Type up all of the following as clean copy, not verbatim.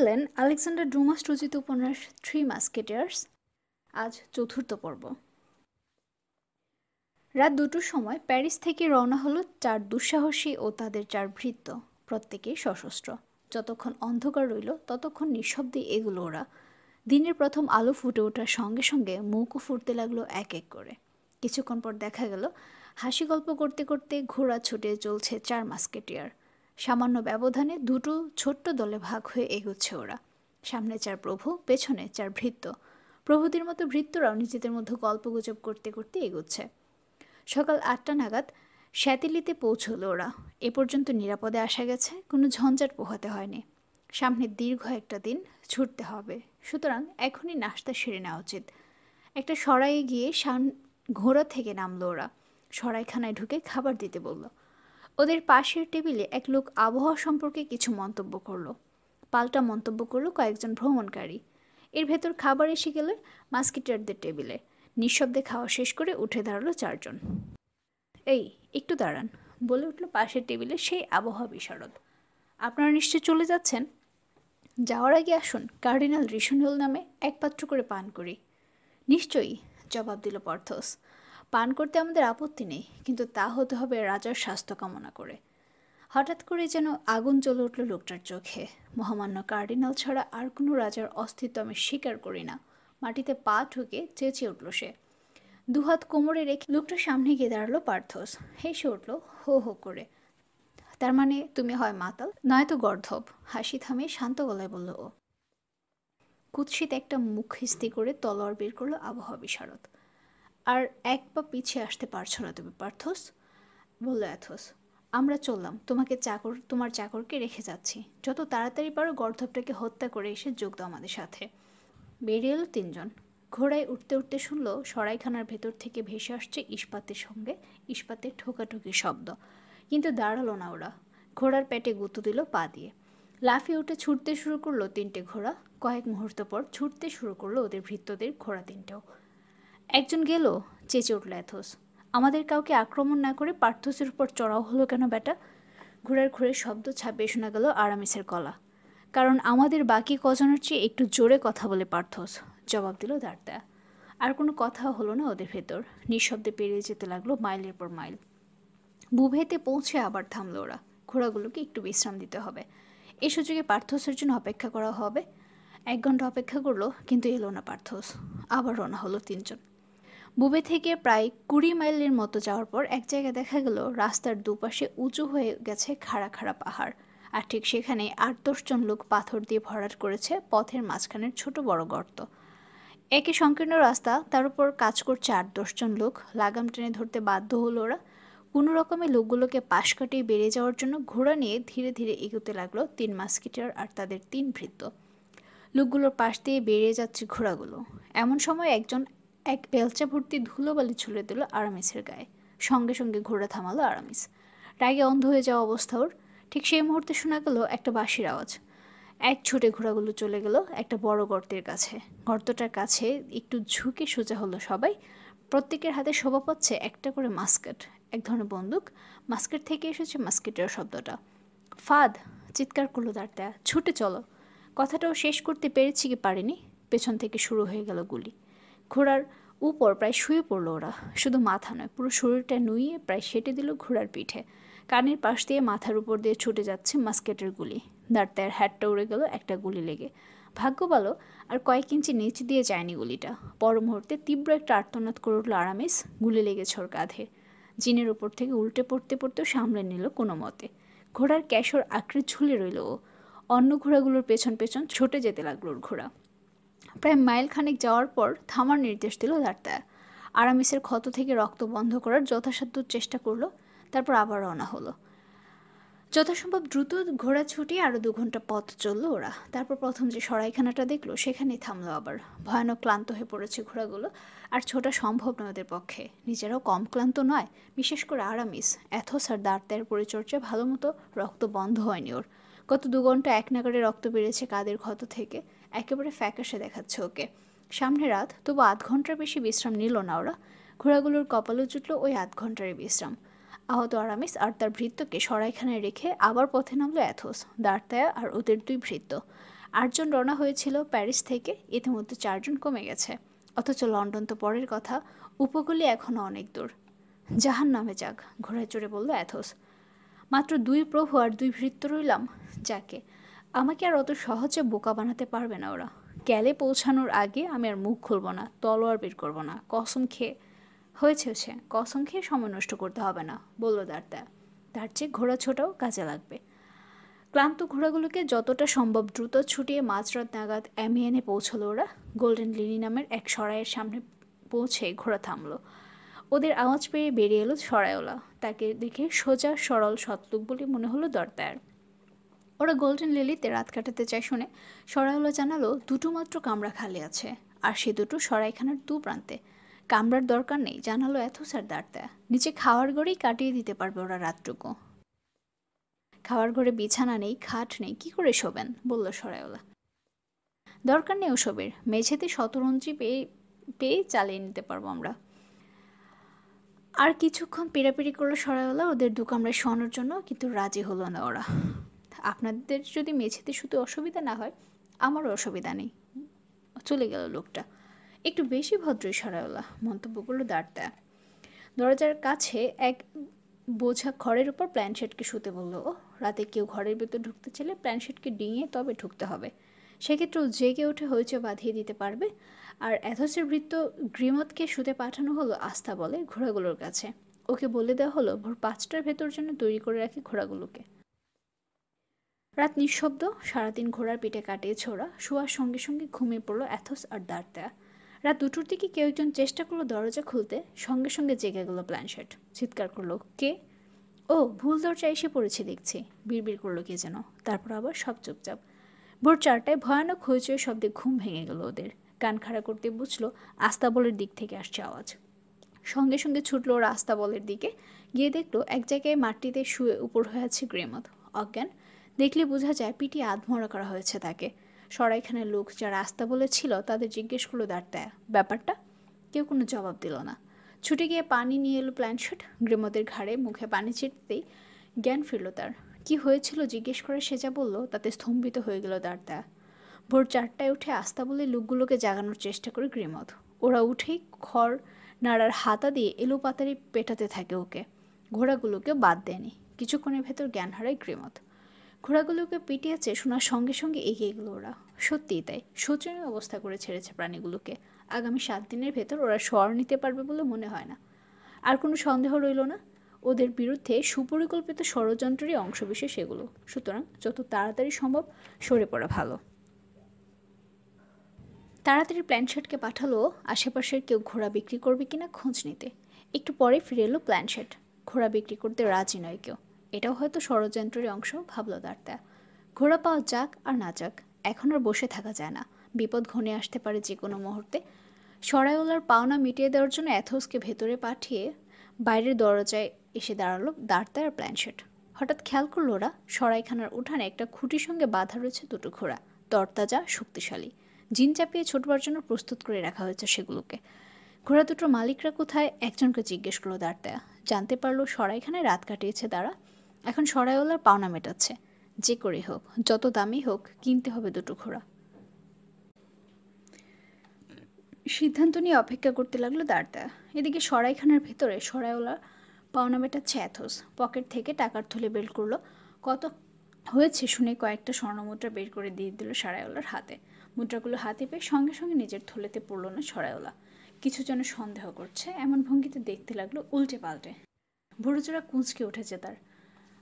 শুনছিলেন Alexander Dumas রচিত উপন্যাস থ্রি মাস্কেটিয়ার্স। আজ চতুর্থ পর্ব। রাত 2টোর সময় প্যারিস থেকে রওনা হলো 4 দুঃসাহসী ও তাদের 4 ভৃত্য, প্রত্যেকেই সশস্ত্র। যতক্ষণ অন্ধকার রইল ততক্ষণ নিঃশব্দে এগুলো ওরা। দিনের প্রথম আলো ফুটে ওঠার সঙ্গে সঙ্গে মুখও ফুটতে লাগলো এক এক করে। কিছুক্ষণ পর দেখা গেল হাসি গল্প করতে করতে ঘোড়া ছুটে চলছে 4 মাস্কেটিয়ার। সামান্য ব্যবধানে দুটো ছোট্ট দলে ভাগ হয়ে এগোচ্ছে ওরা। সামনে 4 প্রভু, পেছনে 4 ভৃত্য। প্রভুদের মতো ভৃত্যরাও নিজেদের মধ্যে গল্পগুজব করতে করতে এগোচ্ছে। সকাল 8টা নাগাদ শ্যাতিলিতে পৌঁছলো ওরা। এ পর্যন্ত নিরাপদে আসা গেছে, কোনো ঝঞ্ঝাট পোহাতে হয়নি। সামনে দীর্ঘ একটা দিন ছুটতে হবে, সুতরাং এখনই নাস্তা সেরে নেওয়া উচিত। একটা সরাইয়ে গিয়ে ঘোড়া থেকে নামলো ওরা। সরাইখানায় ঢুকে খাবার দিতে বলল। ওদের পাশের টেবিলে এক লোক আবহাওয়া সম্পর্কে কিছু মন্তব্য করলো। পাল্টা মন্তব্য করলো কয়েকজন ভ্রমণকারী। এর ভেতর খাবার এসে গেলে মাস্কেটিয়ারদের টেবিলে। নিঃশব্দে খাওয়া শেষ করে উঠে দাঁড়ালো 4 জন। এই একটু দাঁড়ান, বলে উঠল পাশের টেবিলে সেই আবহাওয়া বিশারদ। আপনারা নিশ্চয় চলে যাচ্ছেন? যাওয়ার আগে আসুন কার্ডিনাল রিশনেল নামে এক পাত্র করে পান করি। নিশ্চয়ই, জবাব দিল পর্থস। পান করতে আমাদের আপত্তি নেই, কিন্তু তা হতে হবে রাজার স্বাস্থ্য কামনা করে। হঠাৎ করে যেন আগুন জ্বলে উঠল লোকটার চোখে। মহামান্য কার্ডিনাল ছাড়া আর কোনো রাজার অস্তিত্ব আমি স্বীকার করি না। মাটিতে পা ঠুকে চেঁচিয়ে উঠল সে। দুহাত কোমরে রেখে লোকটার সামনে গিয়ে দাঁড়ালো পার্থস। হেসে উঠল হো হো করে। তার মানে তুমি হয় মাতাল, নয়তো গর্ধব। হাসি থামিয়ে শান্ত গলায় বলল ও। কুৎসিত একটা মুখ হিস্তি করে তলোয়ার বের করলো আবহাওয়া বিশারদ। আর এক পা পিছিয়ে আসতে পারছো না তুমি পার্থস, বলল অ্যাথোস। আমরা চললাম, তোমার চাকরকে রেখে যাচ্ছি। যত তাড়াতাড়ি পারো গর্ধবটাকে হত্যা করে এসে যোগ দাও আমাদের সাথে। বেরিয়ে এলো 3 জন। ঘোড়ায় উঠতে উঠতে শুনল সরাইখানার ভেতর থেকে ভেসে আসছে ইস্পাতের সঙ্গে ইস্পাতের ঠোকাঠুকি শব্দ। কিন্তু দাঁড়ালো না ওরা। ঘোড়ার পেটে গুঁতো দিল পা দিয়ে। লাফিয়ে উঠে ছুটতে শুরু করলো 3টে ঘোড়া। কয়েক মুহূর্ত পর ছুটতে শুরু করলো ওদের ভৃত্যদের ঘোড়া 3টেও। একজন গেল, চেঁচে উঠল অ্যাথোস। আমাদের কাউকে আক্রমণ না করে পার্থসের উপর চড়াও হলো কেন বেটা? ঘোড়ার ঘুরের শব্দ ছাপিয়ে শোনা গেল আরামিসের গলা। কারণ আমাদের বাকি কজনের চেয়ে একটু জোরে কথা বলে পার্থস, জবাব দিল দাঁড়তা। আর কোনো কথা হলো না ওদের ভেতর। নিঃশব্দে পেরিয়ে যেতে লাগলো মাইলের পর মাইল। বুভেতে পৌঁছে আবার থামলো ওরা। ঘোড়াগুলোকে একটু বিশ্রাম দিতে হবে। এই সুযোগে পার্থসের জন্য অপেক্ষা করা হবে। 1 ঘন্টা অপেক্ষা করলো, কিন্তু এলো না পার্থস। আবার রওনা হলো 3 জন। বুবে থেকে প্রায় 20 মাইলের মতো যাওয়ার পর এক জায়গায় দেখা গেল রাস্তার দুপাশে উঁচু হয়ে গেছে খাড়া খাড়া পাহাড়। আর ঠিক সেখানে 8-10 জন লোক পাথর দিয়ে ভরাট করেছে পথের মাঝখানের ছোট বড় গর্ত। একে সংকীর্ণ রাস্তা, তার উপর কাজ করছে 8-10 জন লোক। লাগাম টেনে ধরতে বাধ্য হলো ওরা। কোনো রকমে লোকগুলোকে পাশ কাটিয়ে বেরিয়ে যাওয়ার জন্য ঘোড়া নিয়ে ধীরে ধীরে এগোতে লাগলো 3 মাস্কেটিয়ার আর তাদের 3 ভৃত্য। লোকগুলোর পাশ দিয়ে বেরিয়ে যাচ্ছে ঘোড়াগুলো। এমন সময় এক বেলচা ভর্তি ধুলোবালি ছুড়ে দিল আরামিসের গায়ে। সঙ্গে সঙ্গে ঘোড়া থামালো আরামিস। রাগে অন্ধ হয়ে যাওয়া অবস্থা ওর। ঠিক সেই মুহূর্তে শোনা গেল একটা বাঁশির আওয়াজ। এক ছুটে ঘোড়াগুলো চলে গেল একটা বড় গর্তের কাছে। গর্তটার কাছে একটু ঝুঁকে সোজা হলো সবাই। প্রত্যেকের হাতে শোভা পাচ্ছে একটা করে মাস্কেট, এক ধরনের বন্দুক। মাস্কেট থেকে এসেছে মাস্কেটের শব্দটা। ফাঁদ, চিৎকার করলো দাঁড়তা, ছুটে চলো। কথাটাও শেষ করতে পেরেছি কি পারেনি, পেছন থেকে শুরু হয়ে গেল গুলি। ঘোড়ার উপর প্রায় শুয়ে পড়লো ওরা। শুধু মাথা নয়, পুরো শরীরটা নুইয়ে প্রায় সেটে দিল ঘোড়ার পিঠে। কানের পাশ দিয়ে মাথার উপর দিয়ে ছুটে যাচ্ছে মাস্কেটের গুলি। দাঁড়তার হ্যাটটা উড়ে গেল একটা গুলি লেগে। ভাগ্য ভালো আর কয়েক ইঞ্চি নিচ দিয়ে যায়নি গুলিটা। পর মুহূর্তে তীব্র একটা আর্তনাদ করে উঠল আরামিস। গুলি লেগেছে ওর কাঁধে। জিনের উপর থেকে উল্টে পড়তে পড়তেও সামলে নিল কোনো মতে। ঘোড়ার ক্যাশর আঁকড়ে ঝুলে রইল ও। অন্য ঘোড়াগুলোর পেছন পেছন ছুটে যেতে লাগলো ওর ঘোড়া। প্রায় মাইল খানেক যাওয়ার পর থামার নির্দেশ দিল দাঁড়তা। আরামিসের ক্ষত থেকে রক্ত বন্ধ করার যথাসাধ্য চেষ্টা করলো। তারপর আবার রওনা হলো। যথাসম্ভব দ্রুত ঘোড়া ছুটিয়ে আরও 2 ঘন্টা পথ চললো ওরা। তারপর প্রথম যে সরাইখানাটা দেখলো সেখানেই থামলো আবার। ভয়ানক ক্লান্ত হয়ে পড়েছে ঘোড়াগুলো, আর ছোটা সম্ভব নয় ওদের পক্ষে। নিজেরাও কম ক্লান্ত নয়, বিশেষ করে আরামিস। অ্যাথোস আর দাঁড়তার পরিচর্যা ভালো মতো রক্ত বন্ধ হয়নি ওর। গত 2 ঘন্টা এক নাগাড়ে রক্ত বেড়েছে কাদের ক্ষত থেকে। একেবারে ফ্যাকাশে দেখাচ্ছে ওকে। সামনে রাত, তবু 8 ঘন্টার বেশি বিশ্রাম নিল না ওরা। ঘোড়াগুলোর কপালে জুটল ওই 8 ঘন্টারই বিশ্রাম। আহত আরামিস আর তার ভৃত্যকে সরাইখানায় রেখে আবার পথে নামলো অ্যাথোস, দাঁড়তায়া আর ওদের 2 ভৃত্য। 8 জন রওনা হয়েছিল প্যারিস থেকে, ইতিমধ্যে 4 জন কমে গেছে। অথচ লন্ডন তো পরের কথা, উপকূলে এখনও অনেক দূর। জাহান নামে যাক, ঘোড়ায় চড়ে বলল অ্যাথোস। মাত্র 2 প্রভু আর 2 ভৃত্য রইলাম, যাকে আমাকে আর অত সহজে বোকা বানাতে পারবে না ওরা। ক্যালে পৌঁছানোর আগে আমি আর মুখ খুলব না, তলোয়ার বের করব না, কসম খেয়ে। হয়েছে, কসম খেয়ে সময় নষ্ট করতে হবে না, বলল দাঁড়া। তার চেয়ে ঘোড়া ছোটাও কাজে লাগবে। ক্লান্ত ঘোড়াগুলোকে যতটা সম্ভব দ্রুত ছুটিয়ে মাঝরাত নাগাদ অ্যামিয়েনে পৌঁছলো ওরা। গোল্ডেন লিলি নামের এক সরাইয়ের সামনে পৌঁছে ঘোড়া থামলো। ওদের আওয়াজ পেয়ে বেরিয়ে এলো সরাইওয়ালা। তাকে দেখে সোজা সরল সৎলোক বলে মনে হলো দরদার। ওরা গোল্ডেন লিলিতে রাত কাটাতে চায় শুনে সরাইওয়ালা জানালো 2টো মাত্র কামরা খালি আছে, আর সে 2টো সরাইখানার 2 প্রান্তে। কামরার দরকার নেই, জানালো অ্যাথোস আর দাঁড়া। নিচে খাওয়ার ঘরেই কাটিয়ে দিতে পারবে ওরা রাতটুকু। খাওয়ার ঘরে বিছানা নেই, খাট নেই, কি করে শোবেন, বলল সরাইওয়ালা। দরকার নেই ওসবের, মেঝেতে শতরঞ্জি পেয়ে চালিয়ে নিতে পারবো আমরা। আর কিছুক্ষণ পিড়াপিড়ি করলো সরাইওয়ালা ওদের 2 কামরায় শোয়ানোর জন্য, কিন্তু রাজি হলো না ওরা। আপনাদের যদি মেঝেতে শুতে অসুবিধা না হয়, আমারও অসুবিধা নেই, চলে গেল লোকটা। একটু বেশি ভদ্রই সরাইওয়ালা, মন্তব্য করলো দাঁড়া। দরজার কাছে এক বোঝা খড়ের উপর প্ল্যানশেটকে শুতে বলল ও। রাতে কেউ ঘরের ভেতর ঢুকতে চাইলে প্ল্যানশেটকে ডিঙিয়ে তবে ঢুকতে হবে। সেক্ষেত্রেও জেগে উঠে হইচই বাঁধিয়ে দিতে পারবে। আর অ্যাথোসের ভৃত্য গ্রিমথকে শুতে পাঠানো হলো আস্থা বলে ঘোড়াগুলোর কাছে। ওকে বলে দেওয়া হলো ভোর 5টার ভেতর জন্য তৈরি করে রাখি ঘোড়াগুলোকে। রাত নিঃশব্দ, সারাদিন ঘোড়ার পিঠে কাটিয়েছে ওরা। শোয়ার সঙ্গে সঙ্গে ঘুমিয়ে পড়লো অ্যাথোস আর দাঁড়া। রাত 2টোর দিকে কেউ একজন চেষ্টা করলো দরজা খুলতে, সঙ্গে সঙ্গে জেগে গেল প্ল্যানশেট। চিৎকার করলো, কে? ও, ভুল দরজা এসে পড়েছে দেখছি, বিড়বিড় করলো কে যেন। তারপর আবার সব চুপচাপ। ভোর 4টায় ভয়ানক হইচই শব্দে ঘুম ভেঙে গেল ওদের। কান খাড়া করতে বুঝলো আস্তাবলের দিক থেকে আসছে আওয়াজ। সঙ্গে সঙ্গে ছুটলো ওরা আস্তাবলের দিকে। গিয়ে দেখলো এক জায়গায় মাটিতে শুয়ে উপর হয়ে আছে গ্রিমথ, অজ্ঞান। দেখলে বোঝা যায় পিটি আধমরা করা হয়েছে তাকে। সরাইখানের লোক যারা আস্তাবলে ছিল তাদের জিজ্ঞেস করলো দাঁড়া ব্যাপারটা। কেউ কোনো জবাব দিল না। ছুটে গিয়ে পানি নিয়ে এলো প্ল্যানশেট। গ্রিমথের ঘাড়ে মুখে পানি ছিটতেই জ্ঞান ফিরল তার। কি হয়েছিল জিজ্ঞেস করে সে যা বলল তাতে স্তম্ভিত হয়ে গেল দাঁড়া। ভোর 4টায় উঠে আস্তাবলে লোকগুলোকে জাগানোর চেষ্টা করে গ্রিমথ। ওরা উঠেই খড় নাড়ার হাতা দিয়ে এলোপাতাড়ি পেটাতে থাকে ওকে। ঘোড়াগুলোকে বাদ দেয়নি। কিছুক্ষণের ভেতর জ্ঞান হারায় গ্রিমথ। ঘোড়াগুলোকে পিটিয়েছে শোনার সঙ্গে সঙ্গে এগিয়ে গেল ওরা। সত্যিই তাই, শোচনীয় অবস্থা করে ছেড়েছে প্রাণীগুলোকে। আগামী 7 দিনের ভেতর ওরা স্বর নিতে পারবে বলে মনে হয় না। আর কোনো সন্দেহ রইল না, ওদের বিরুদ্ধে সুপরিকল্পিত ষড়যন্ত্রেরই অংশবিশেষ এগুলো। সুতরাং যত তাড়াতাড়ি সম্ভব সরে পড়া ভালো। তাড়াতাড়ি প্ল্যানশেটকে পাঠালো আশেপাশের কেউ ঘোড়া বিক্রি করবে কিনা খোঁজ নিতে। একটু পরে ফিরে এলো প্ল্যানশেট। ঘোড়া বিক্রি করতে রাজি নয় কেউ। এটাও হয়তো ষড়যন্ত্রের অংশ, ভাবল দাঁড়া। ঘোড়া পাওয়া যাক আর না যাক, এখন আর বসে থাকা যায় না। বিপদ ঘনিয়ে আসতে পারে যে কোনো মুহূর্তে। সরাইওয়ালার পাওনা মিটিয়ে দেওয়ার জন্য অ্যাথোসকে ভেতরে পাঠিয়ে বাইরের দরজায় এসে দাঁড়ালো দাঁড়া আর প্ল্যানশেট। হঠাৎ খেয়াল করলো ওরা সরাইখানার উঠানে একটা খুঁটির সঙ্গে বাঁধা রয়েছে 2টো ঘোড়া, তরতাজা, শক্তিশালী। জিন চাপিয়ে ছোটবার জন্য প্রস্তুত করে রাখা হয়েছে সেগুলোকে। ঘোড়া 2টোর মালিকরা কোথায় একজনকে জিজ্ঞেস করলো দাঁড়া। জানতে পারলো সরাইখানায় রাত কাটিয়েছে তারা। এখন সরাইওয়ালার পাওনা মেটাচ্ছে। যে করেই হোক, যত দামি হোক, কিনতে হবে 2টো ঘোড়া। সিদ্ধান্ত নিয়ে অপেক্ষা করতে লাগলো দাঁড়া। এদিকে সরাইখানার ভেতরে সরাইওয়ালা পাওনা মেটাচ্ছে অ্যাথোস। পকেট থেকে টাকার থলে বের করলো। কত হয়েছে শুনে কয়েকটা স্বর্ণমুদ্রা বের করে দিয়ে দিল সরাইওয়ালার হাতে। মুদ্রাগুলো হাতে পেয়ে সঙ্গে সঙ্গে নিজের থলেতে পড়ল না সরাইওয়ালা। কিছু যেন সন্দেহ করছে এমন ভঙ্গিতে দেখতে লাগলো উল্টে পাল্টে। ভুরুজোড়া কুঁচকে উঠেছে তার।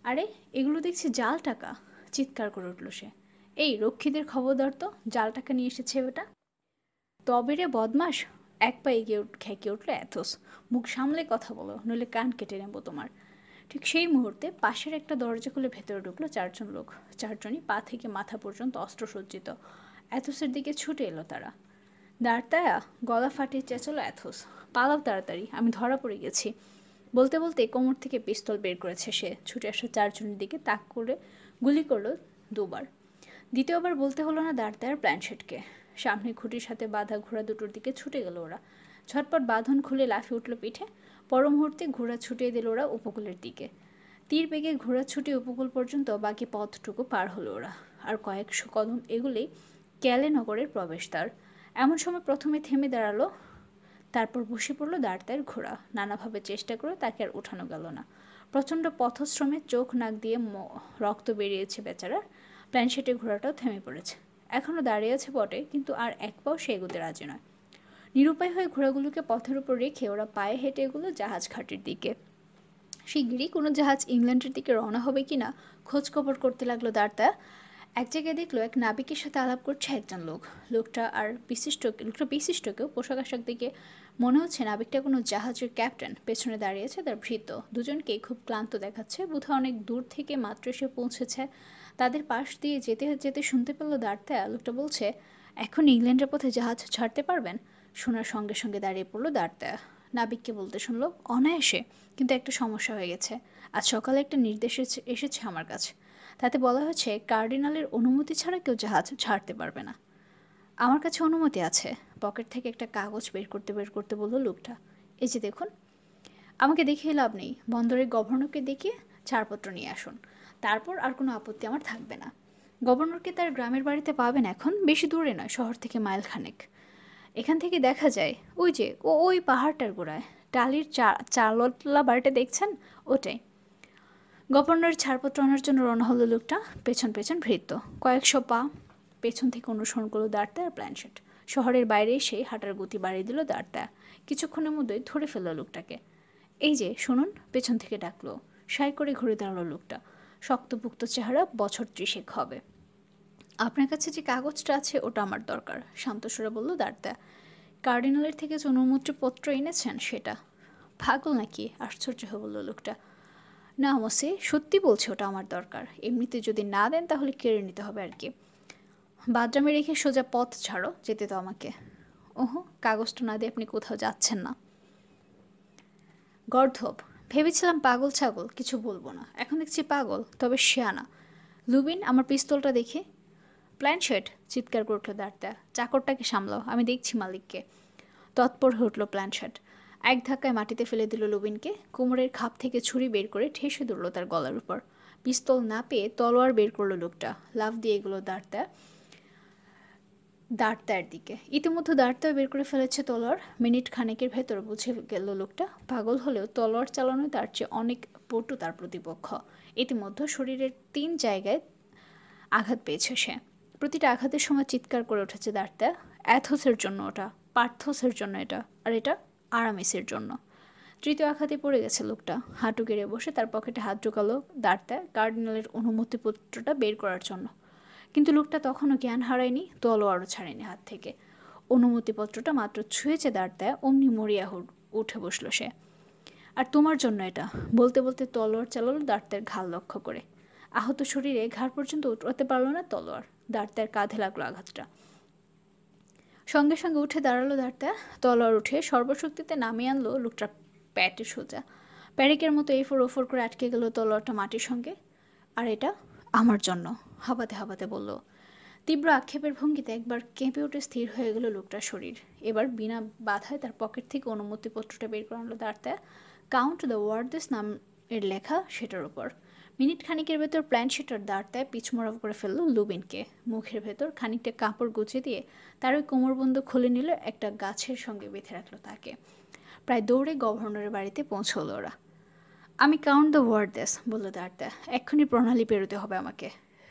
আরে, এগুলো দেখছি জাল টাকা, চিৎকার করে উঠল সে। এই রক্ষীদের খবরদার তো, জাল টাকা নিয়ে এসেছে বেটা। তবে রে বদমাস, এক পা এগিয়ে খেঁকে উঠল অ্যাথোস। মুখ সামলে কথা বলো, নইলে কান কেটে নেব তোমার। ঠিক সেই মুহূর্তে পাশের একটা দরজা খুলে ভেতরে ঢুকলো 4জন লোক। 4জনই পা থেকে মাথা পর্যন্ত অস্ত্রসজ্জিত। অ্যাথোসের দিকে ছুটে এলো তারা। দাঁড়া, গলা ফাটিয়ে চেঁচালো অ্যাথোস, পালাও তাড়াতাড়ি, আমি ধরা পড়ে গেছি। বলতে বলতে কোমর থেকে পিস্তল বের করেছে সে। ছুটে আসা 4জনের দিকে তাক করে গুলি করলো 2বার। দ্বিতীয়বার বলতে হলো না দাঁড়া আর প্ল্যানশেটকে। সামনে খুঁটির সাথে বাঁধা ঘোড়া 2টোর দিকে ছুটে গেল ওরা। ঝটপট বাঁধন খুলে লাফিয়ে উঠল পিঠে। পর মুহূর্তে ঘোড়া ছুটিয়ে দিল ওরা উপকূলের দিকে। তীর বেগে ঘোড়া ছুটে উপকূল পর্যন্ত বাকি পথটুকু পার হলো ওরা। আর কয়েকশো কদম এগুলেই ক্যালে নগরের প্রবেশদ্বার। এমন সময় প্রথমে থেমে দাঁড়ালো, তারপর বসে পড়ল দাঁড়তায়ের ঘোড়া। নানাভাবে চেষ্টা করে তাকে আর উঠানো গেল না। প্রচণ্ড পথশ্রমে চোখ নাক দিয়ে রক্ত বেরিয়েছে বেচারার। প্ল্যানশেটের ঘোড়াটাও থেমে পড়েছে। এখনও দাঁড়িয়ে আছে বটে, কিন্তু আর এক পাও সে এগোতে রাজি নয়। নিরুপায় হয়ে ঘোড়াগুলোকে পথের উপর রেখে ওরা পায়ে হেঁটে এগুলো জাহাজ ঘাটের দিকে। শিগগিরই কোনো জাহাজ ইংল্যান্ডের দিকে রওনা হবে কি না খোঁজখবর করতে লাগলো দাঁড়তায়া। এক জায়গায় দেখলো এক নাবিকের সাথে আলাপ করছে একজন লোক। লোকটা বিশিষ্টকেও পোশাক আশাক দিকে মনে হচ্ছে নাবিকটা কোনো জাহাজের ক্যাপ্টেন। পেছনে দাঁড়িয়েছে তার ভৃত্য। দুজনকেই খুব ক্লান্ত দেখাচ্ছে, বোধহয় অনেক দূর থেকে মাত্র এসে পৌঁছেছে। তাদের পাশ দিয়ে যেতে যেতে শুনতে পেল দাঁড়তায়া লোকটা বলছে, এখন ইংল্যান্ডের পথে জাহাজ ছাড়তে পারবেন? শোনার সঙ্গে সঙ্গে দাঁড়িয়ে পড়লো দাঁড়তায়া। নাবিককে বলতে শুনল অনায়াসে, কিন্তু একটা সমস্যা হয়ে গেছে। আজ সকালে একটা নির্দেশ এসেছে আমার কাছে। তাতে বলা হয়েছে কার্ডিনালের অনুমতি ছাড়া কেউ জাহাজ ছাড়তে পারবে না। আমার কাছে অনুমতি আছে। পকেট থেকে একটা কাগজ বের করতে বলল লোকটা। এই যে দেখুন। আমাকে দেখিয়ে লাভ নেই, বন্দরের গভর্নরকে দেখিয়ে ছাড়পত্র নিয়ে আসুন, তারপর আর কোনো আপত্তি আমার থাকবে না। গভর্নরকে তার গ্রামের বাড়িতে পাবেন, এখন বেশি দূরে নয়, শহর থেকে মাইল খানেক। এখান থেকে দেখা যায় ওই যে ওই পাহাড়টার গোড়ায় টালির চালতলা বাড়িটা দেখছেন, ওটাই। গভর্নর ছাড়পত্র আনার জন্য রওনা হলো লোকটা। পেছন পেছন ভৃত্য। কয়েকশো পা পেছন থেকে অনুসরণ করলো দাঁড়তায়া আর প্ল্যানশেট। শহরের বাইরে এসে হাঁটার গতি বাড়িয়ে দিল দাঁড়তায়া। কিছুক্ষণের মধ্যেই ধরে ফেলল লোকটাকে। এই যে শুনুন, পেছন থেকে ডাকলো। সাই করে ঘুরে দাঁড়ালো লোকটা। শক্তপুক্ত চেহারা, বছর 30 হবে। আপনার কাছে যে কাগজটা আছে ওটা আমার দরকার, শান্তস্বরে বলল দাঁড়তায়া। কার্ডিনালের থেকে যে অনুমতিপত্র এনেছেন সেটা? পাগল নাকি? আশ্চর্য হয়ে বলল লোকটা। না মোসে, সত্যি বলছি, ওটা আমার দরকার। এমনিতে যদি না দেন তাহলে কেড়ে নিতে হবে আর কি। বাদরামে রেখে সোজা পথ ছাড়ো, যেতে তো আমাকে। ওহো, কাগজটা না দিয়ে আপনি কোথাও যাচ্ছেন না। গর্ধব। ভেবেছিলাম পাগল ছাগল, কিছু বলবো না, এখন দেখছি পাগল, তবে শেয়ানা। লুবিন, আমার পিস্তলটা দেখে। প্ল্যানশেট, চিৎকার করে উঠল দাঁড়তায়া। চাকরটাকে সামলাও, আমি দেখছি মালিককে। তৎপর হয়ে উঠল প্ল্যানশেট। এক ধাক্কায় মাটিতে ফেলে দিল লুবিনকে। কোমরের খাপ থেকে ছুরি বের করে ঠেসে ধরল তার গলার উপর। পিস্তল না পেয়ে তলোয়ার বের করলো লোকটা। লাফ দিয়ে এগুলো দাঁড়তায়ার দিকে। ইতিমধ্যে দাঁড়তায়া বের করে ফেলেছে তলোয়ার। মিনিট খানেকের ভেতর বুঝে গেল লোকটা পাগল হলেও তলোয়ার চালানো তার চেয়ে অনেক পটু তার প্রতিপক্ষ। ইতিমধ্যে শরীরের 3 জায়গায় আঘাত পেয়েছে সে। প্রতিটা আঘাতের সময় চিৎকার করে উঠেছে দাঁড়তায়া। অ্যাথোসের জন্য ওটা, পার্থোসের জন্য এটা, আর এটা আরামিসের জন্য। তৃতীয় আঘাতে পড়ে গেছে লোকটা। হাঁটু গেড়ে বসে তার পকেটে হাত ঢোকালো দাঁড়তায়া কার্ডিনালের অনুমতিপত্রটা বের করার জন্য। কিন্তু লোকটা তখনও জ্ঞান হারায়নি, তলোয়ারও ছাড়েনি হাত থেকে। অনুমতিপত্রটা মাত্র ছুঁয়েছে দাঁড়তায়া, অমনি মরিয়া উঠে বসল সে। আর তোমার জন্য এটা, বলতে বলতে তলোয়ার চালালো দাঁড়তায়ার ঘাড় লক্ষ্য করে। আহত শরীরে ঘাড় পর্যন্ত উঠতে পারল না তলোয়ার। দাঁড়তায়ার কাঁধে লাগলো আঘাতটা। সঙ্গে সঙ্গে উঠে দাঁড়ালো দাঁড়তায়া। তলোয়ার উঠে সর্বশক্তিতে নামিয়ে আনলো লোকটার প্যাটে সোজা। প্যারিকের মতো এফোর ওফোর করে আটকে গেল তলোয়ারটা মাটির সঙ্গে। আর এটা আমার জন্য, হাবাতে হাবাতে বলল। তীব্র আক্ষেপের ভঙ্গিতে একবার কেঁপে উঠে স্থির হয়ে গেল লোকটার শরীর। এবার বিনা বাধায় তার পকেট থেকে অনুমতিপত্রটা বের করে আনলো দাঁড়তায়া। কাউন্ট দ্য ওয়ার্ডস নামের লেখা সেটার উপর। মিনিট খানিকের ভেতর প্ল্যানশেট আর দাঁড়তায় পিছমড়া করে ফেললো লুবিনকে। মুখের ভেতর খানিকটা কাপড় গুছিয়ে দিয়ে তার ওই কোমরবন্ধ খুলে নিল, একটা গাছের সঙ্গে বেঁধে রাখলো তাকে। প্রায় দৌড়ে গভর্নরের বাড়িতে পৌঁছলো ওরা। আমি কাউন্ট দ্য ওয়ার্ডস, বলল দাঁড়তায়া। এক্ষুনি প্রণালী পেরোতে হবে আমাকে।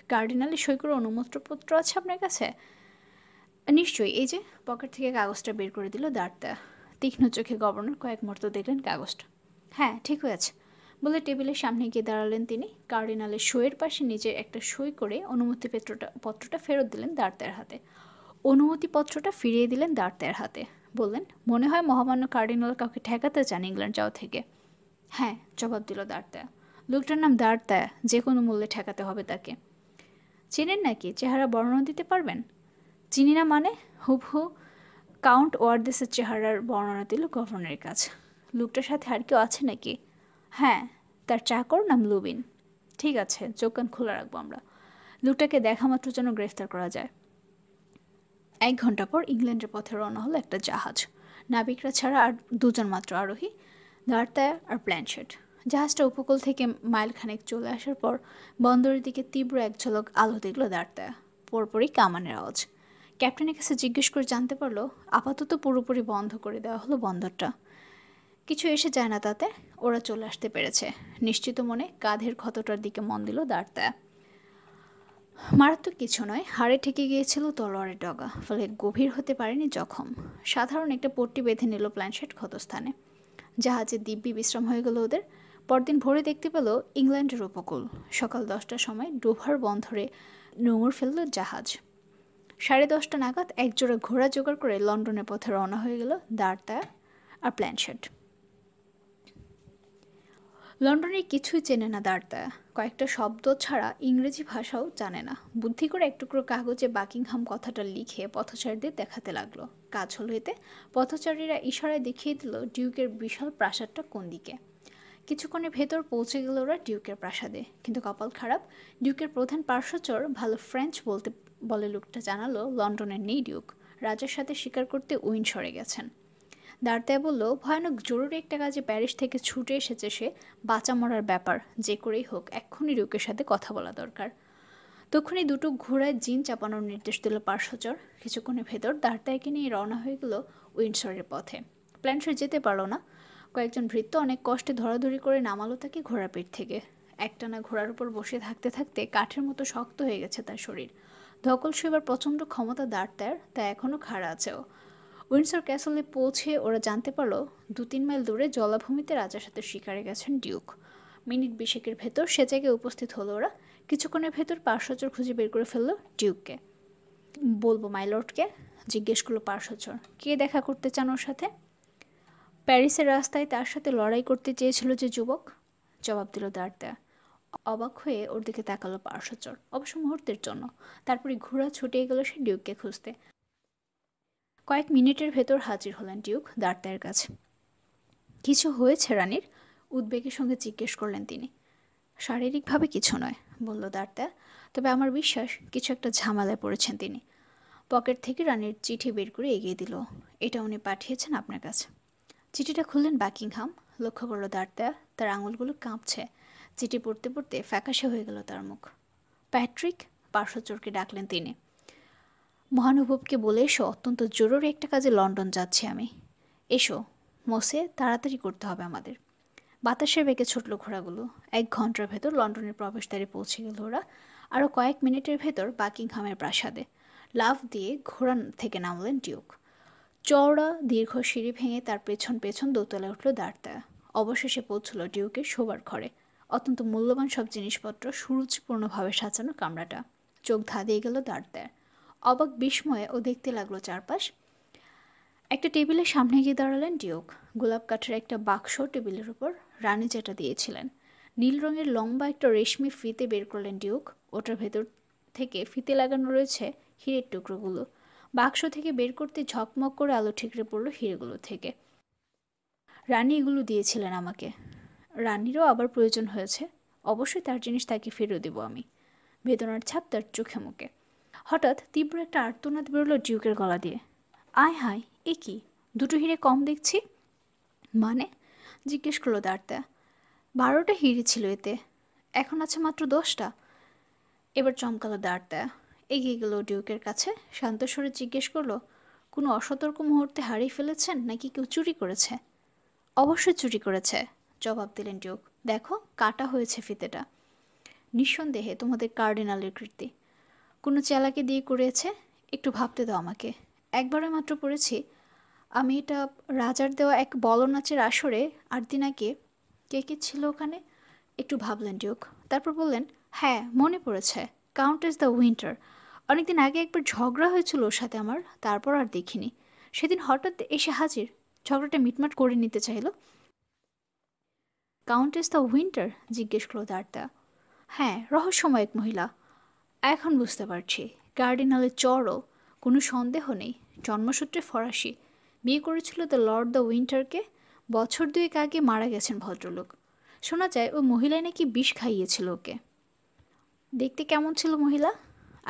কার্ডিনালের সই করে অনুমতিপত্র আছে আপনার কাছে? নিশ্চয়ই, এই যে। পকেট থেকে কাগজটা বের করে দিল দাঁড়তায়া। তীক্ষ্ণ চোখে গভর্নর কয়েক মুহূর্ত দেখলেন কাগজটা। হ্যাঁ, ঠিক হয়েছে বলে টেবিলের সামনে গিয়ে দাঁড়ালেন তিনি। কার্ডিনালের সইয়ের পাশে নিজের একটা সই করে পত্রটা ফেরত দিলেন দাঁড়তায়ার হাতে। অনুমতিপত্রটা ফিরিয়ে দিলেন দাঁড়তায়ার হাতে। বললেন, মনে হয় মহামান্য কার্ডিনাল কাউকে ঠেকাতে চান ইংল্যান্ড যাওয়া থেকে। হ্যাঁ, জবাব দিল দাঁড়তায়া। লোকটার নাম দাঁড়তায়া, যে কোনো মূল্যে ঠেকাতে হবে তাকে। চেনেন নাকি? চেহারা বর্ণনা দিতে পারবেন? চিনি না মানে? হুবহু কাউন্ট ওয়ার্ডেসের চেহারার বর্ণনা দিল গভর্নরের কাছে। লোকটার সাথে আর কেউ আছে নাকি? হ্যাঁ, তার চাকর, নাম লুবিন। ঠিক আছে, চোখ কান খোলা রাখবো আমরা। লোকটাকে দেখা মাত্র যেন গ্রেফতার করা যায়। 1 ঘন্টা পর ইংল্যান্ডের পথে রওনা হলো একটা জাহাজ। নাবিকরা ছাড়া আর 2 জন মাত্র আরোহী, দাঁড়তায়া আর প্ল্যানশেট। জাহাজটা উপকূল থেকে মাইলখানেক চলে আসার পর বন্দরের দিকে তীব্র এক ঝলক আলো দেখল দাঁড়তায়া। পরপরই কামানের আওয়াজ। ক্যাপ্টেনের কাছে জিজ্ঞেস করে জানতে পারলো আপাতত পুরোপুরি বন্ধ করে দেওয়া হলো বন্দরটা। কিছু এসে যায় না তাতে, ওরা চলে আসতে পেরেছে। নিশ্চিত মনে কাঁধের ক্ষতটার দিকে মন দিল দাঁড়তায়া। মারাত্মক কিছু নয়, হাড়ে ঠেকে গিয়েছিল তলোয়ারের ডগা, ফলে গভীর হতে পারেনি জখম। সাধারণ একটা পট্টি বেঁধে নিল প্ল্যানশেট ক্ষতস্থানে। জাহাজে দিব্যি বিশ্রাম হয়ে গেল ওদের। পরদিন ভোরে দেখতে পেল ইংল্যান্ডের উপকূল। সকাল 10টার সময় ডোভার বন্দরে নোঙর ফেলল জাহাজ। 10:30 নাগাদ একজোড়া ঘোড়া জোগাড় করে লন্ডনের পথে রওনা হয়ে গেল দাঁড়তায়া আর প্ল্যানশেট। লন্ডনের কিছুই চেনে না দাঁড়তায়া, কয়েকটা শব্দ ছাড়া ইংরেজি ভাষাও জানে না। বুদ্ধি করে এক টুকরো কাগজে বাকিংহাম কথাটা লিখে পথচারীদের দেখাতে লাগলো। কাজ হলো এতে। পথচারীরা ইশারায় দেখিয়ে দিল ডিউকের বিশাল প্রাসাদটা কোন দিকে। কিছুক্ষণের ভেতর পৌঁছে গেল ওরা ডিউকের প্রাসাদে। কিন্তু কপাল খারাপ, ডিউকের প্রধান পার্শ্বচর ভালো ফ্রেঞ্চ বলে লোকটা জানালো লন্ডনের নেই ডিউক, রাজার সাথে শিকার করতে উইন্ডসরে গেছেন। দাঁড়তায়া বলল ভয়ানক জরুরি একটা কাজে প্যারিস থেকে ছুটে এসেছে সে, বাঁচা মরার ব্যাপার, যে করেই হোক এক্ষুনি ডিউকের সাথে কথা বলা দরকার। তখনই দুটো ঘোড়ায় জিন চাপানোর নির্দেশ দিল পার্শ্বচর। কিছুক্ষণের ভেতর দাঁড়তায়াকে নিয়ে রওনা হয়ে গেল উইন্ডসরের পথে। প্ল্যানশেট যেতে পারল না। কয়েকজন ভৃত্য অনেক কষ্টে ধরাধরি করে নামালো তাকে ঘোড়ার পিঠ থেকে। একটানা ঘোড়ার উপর বসে থাকতে থাকতে কাঠের মতো শক্ত হয়ে গেছে তার শরীর। ধকল সইবার প্রচণ্ড ক্ষমতা দাঁড়তায়ার, তা এখনও খাড়া আছেও। উইন্ডসর ক্যাসলে পৌঁছে ওরা জানতে পারল 2-3 মাইল দূরে জলাভূমিতে রাজার সাথে শিকারে গেছেন ডিউক। মিনিট 20 ভেতর সে জায়গায় উপস্থিত হলো ওরা। কিছুক্ষণের ভেতর পার্শ্বচর খুঁজে বের করে ফেললো ডিউককে। বলবো মাইলর্ডকে? জিজ্ঞেস করলো পার্শ্বচর। কে দেখা করতে চান ওর সাথে? প্যারিসের রাস্তায় তার সাথে লড়াই করতে চেয়েছিল যে যুবক, জবাব দিল দাঁড়তায়া। অবাক হয়ে ওর দিকে তাকালো পার্শ্বচর, অবশ্য মুহূর্তের জন্য। তারপরে ঘোড়া ছুটে গেল সে ডিউককে খুঁজতে। কয়েক মিনিটের ভেতর হাজির হলেন ডিউক দাঁড়তায়ার কাছে। কিছু হয়েছে রানীর? উদ্বেগের সঙ্গে জিজ্ঞেস করলেন তিনি। শারীরিকভাবে কিছু নয়, বলল দাঁড়তায়া, তবে আমার বিশ্বাস কিছু একটা ঝামেলায় পড়েছেন তিনি। পকেট থেকে রানীর চিঠি বের করে এগিয়ে দিল। এটা উনি পাঠিয়েছেন আপনার কাছে। চিঠিটা খুললেন বাকিংহাম। লক্ষ্য করলো দাঁড়তায়া তার আঙুলগুলো কাঁপছে। চিঠি পড়তে পড়তে ফ্যাকাশে হয়ে গেল তার মুখ। প্যাট্রিক, পার্শ্বচরকে ডাকলেন তিনি। মহানুভবকে বলে এসো, অত্যন্ত জরুরি একটা কাজে লন্ডন যাচ্ছি আমি। এসো মোসে, তাড়াতাড়ি করতে হবে আমাদের। বাতাসের বেগে ছুটল ঘোড়াগুলো। 1 ঘন্টার ভেতর লন্ডনের প্রবেশদ্বারে পৌঁছে গেল ওরা। আরও কয়েক মিনিটের ভেতর বাকিংহামের প্রাসাদে। লাফ দিয়ে ঘোড়া থেকে নামলেন ডিউক। চওড়া দীর্ঘ সিঁড়ি ভেঙে তার পেছন পেছন দোতলায় উঠল দাঁড়তায়া। অবশেষে পৌঁছল ডিউকের শোবার ঘরে। অত্যন্ত মূল্যবান সব জিনিসপত্র সুরুচিপূর্ণভাবে সাজানো কামরাটা। চোখ ধাঁধিয়ে গেল দাঁড়তায়ার। অবাক বিস্ময়ে ও দেখতে লাগলো চারপাশ। একটা টেবিলের সামনে গিয়ে দাঁড়ালেন ডিউক। গোলাপ কাঠের একটা বাক্স টেবিলের উপর, রানী যেটা দিয়েছিলেন। নীল রঙের লম্বা একটা রেশমি ফিতে বের করলেন ডিউক। ওটার ভেতর থেকে ফিতে লাগানো রয়েছে হীরের টুকরোগুলো। বাক্স থেকে বের করতে ঝকমক করে আলো ঠিকরে পড়লো হিরেগুলো থেকে। রানী এগুলো দিয়েছিলেন আমাকে। রানীরও আবার প্রয়োজন হয়েছে। অবশ্যই তার জিনিস তাকে ফেরত দেব আমি। বেদনার ছাপ তার চোখে মুখে। হঠাৎ তীব্র একটা আর্তনাদ বেরোলো ডিউকের গলা দিয়ে। আয় হায়, এ কি, 2টো হিরে কম দেখছি। মানে? জিজ্ঞেস করলো দাঁড়তায়া। 12টা হিরে ছিল এতে, এখন আছে মাত্র 10টা। এবার চমকালো দাঁড়তায়া। এগিয়ে গেল ডিউকের কাছে, শান্ত স্বরে জিজ্ঞেস করলো, কোনো অসতর্ক মুহূর্তে হারিয়ে ফেলেছেন নাকি কেউ চুরি করেছে? অবশ্যই চুরি করেছে, জবাব দিলেন ডিউক। দেখো, কাটা হয়েছে ফিতেটা। নিঃসন্দেহে তোমাদের কার্ডিনালের কীর্তি। কোনো চেলাকে দিয়ে করেছে? একটু ভাবতে দাও আমাকে। একবারে মাত্র পড়েছি আমি এটা রাজার দেওয়া এক বলনাচের আসরে 8 দিন আগে। কে কে ছিল ওখানে? একটু ভাবলেন ডিউক। তারপর বললেন, হ্যাঁ মনে পড়েছে, কাউন্টেস দ্য উইন্টার। অনেকদিন আগে একবার ঝগড়া হয়েছিল ওর সাথে আমার, তারপর আর দেখিনি। সেদিন হঠাৎ এসে হাজির, ঝগড়াটা মিটমাট করে নিতে চাইল। Countess the winter? জিজ্ঞেস করলো দাঁড়তায়া। হ্যাঁ, রহস্যময় এক মহিলা। এখন বুঝতে পারছি, কার্ডিনালের চরও কোনো সন্দেহ নেই, জন্মসূত্রে ফরাসি। বিয়ে করেছিল দ্য লর্ড দ্য উইন্টারকে। বছর 2 আগে মারা গেছেন ভদ্রলোক। শোনা যায় ওই মহিলাই নাকি বিষ খাইয়েছিল ওকে। দেখতে কেমন ছিল মহিলা?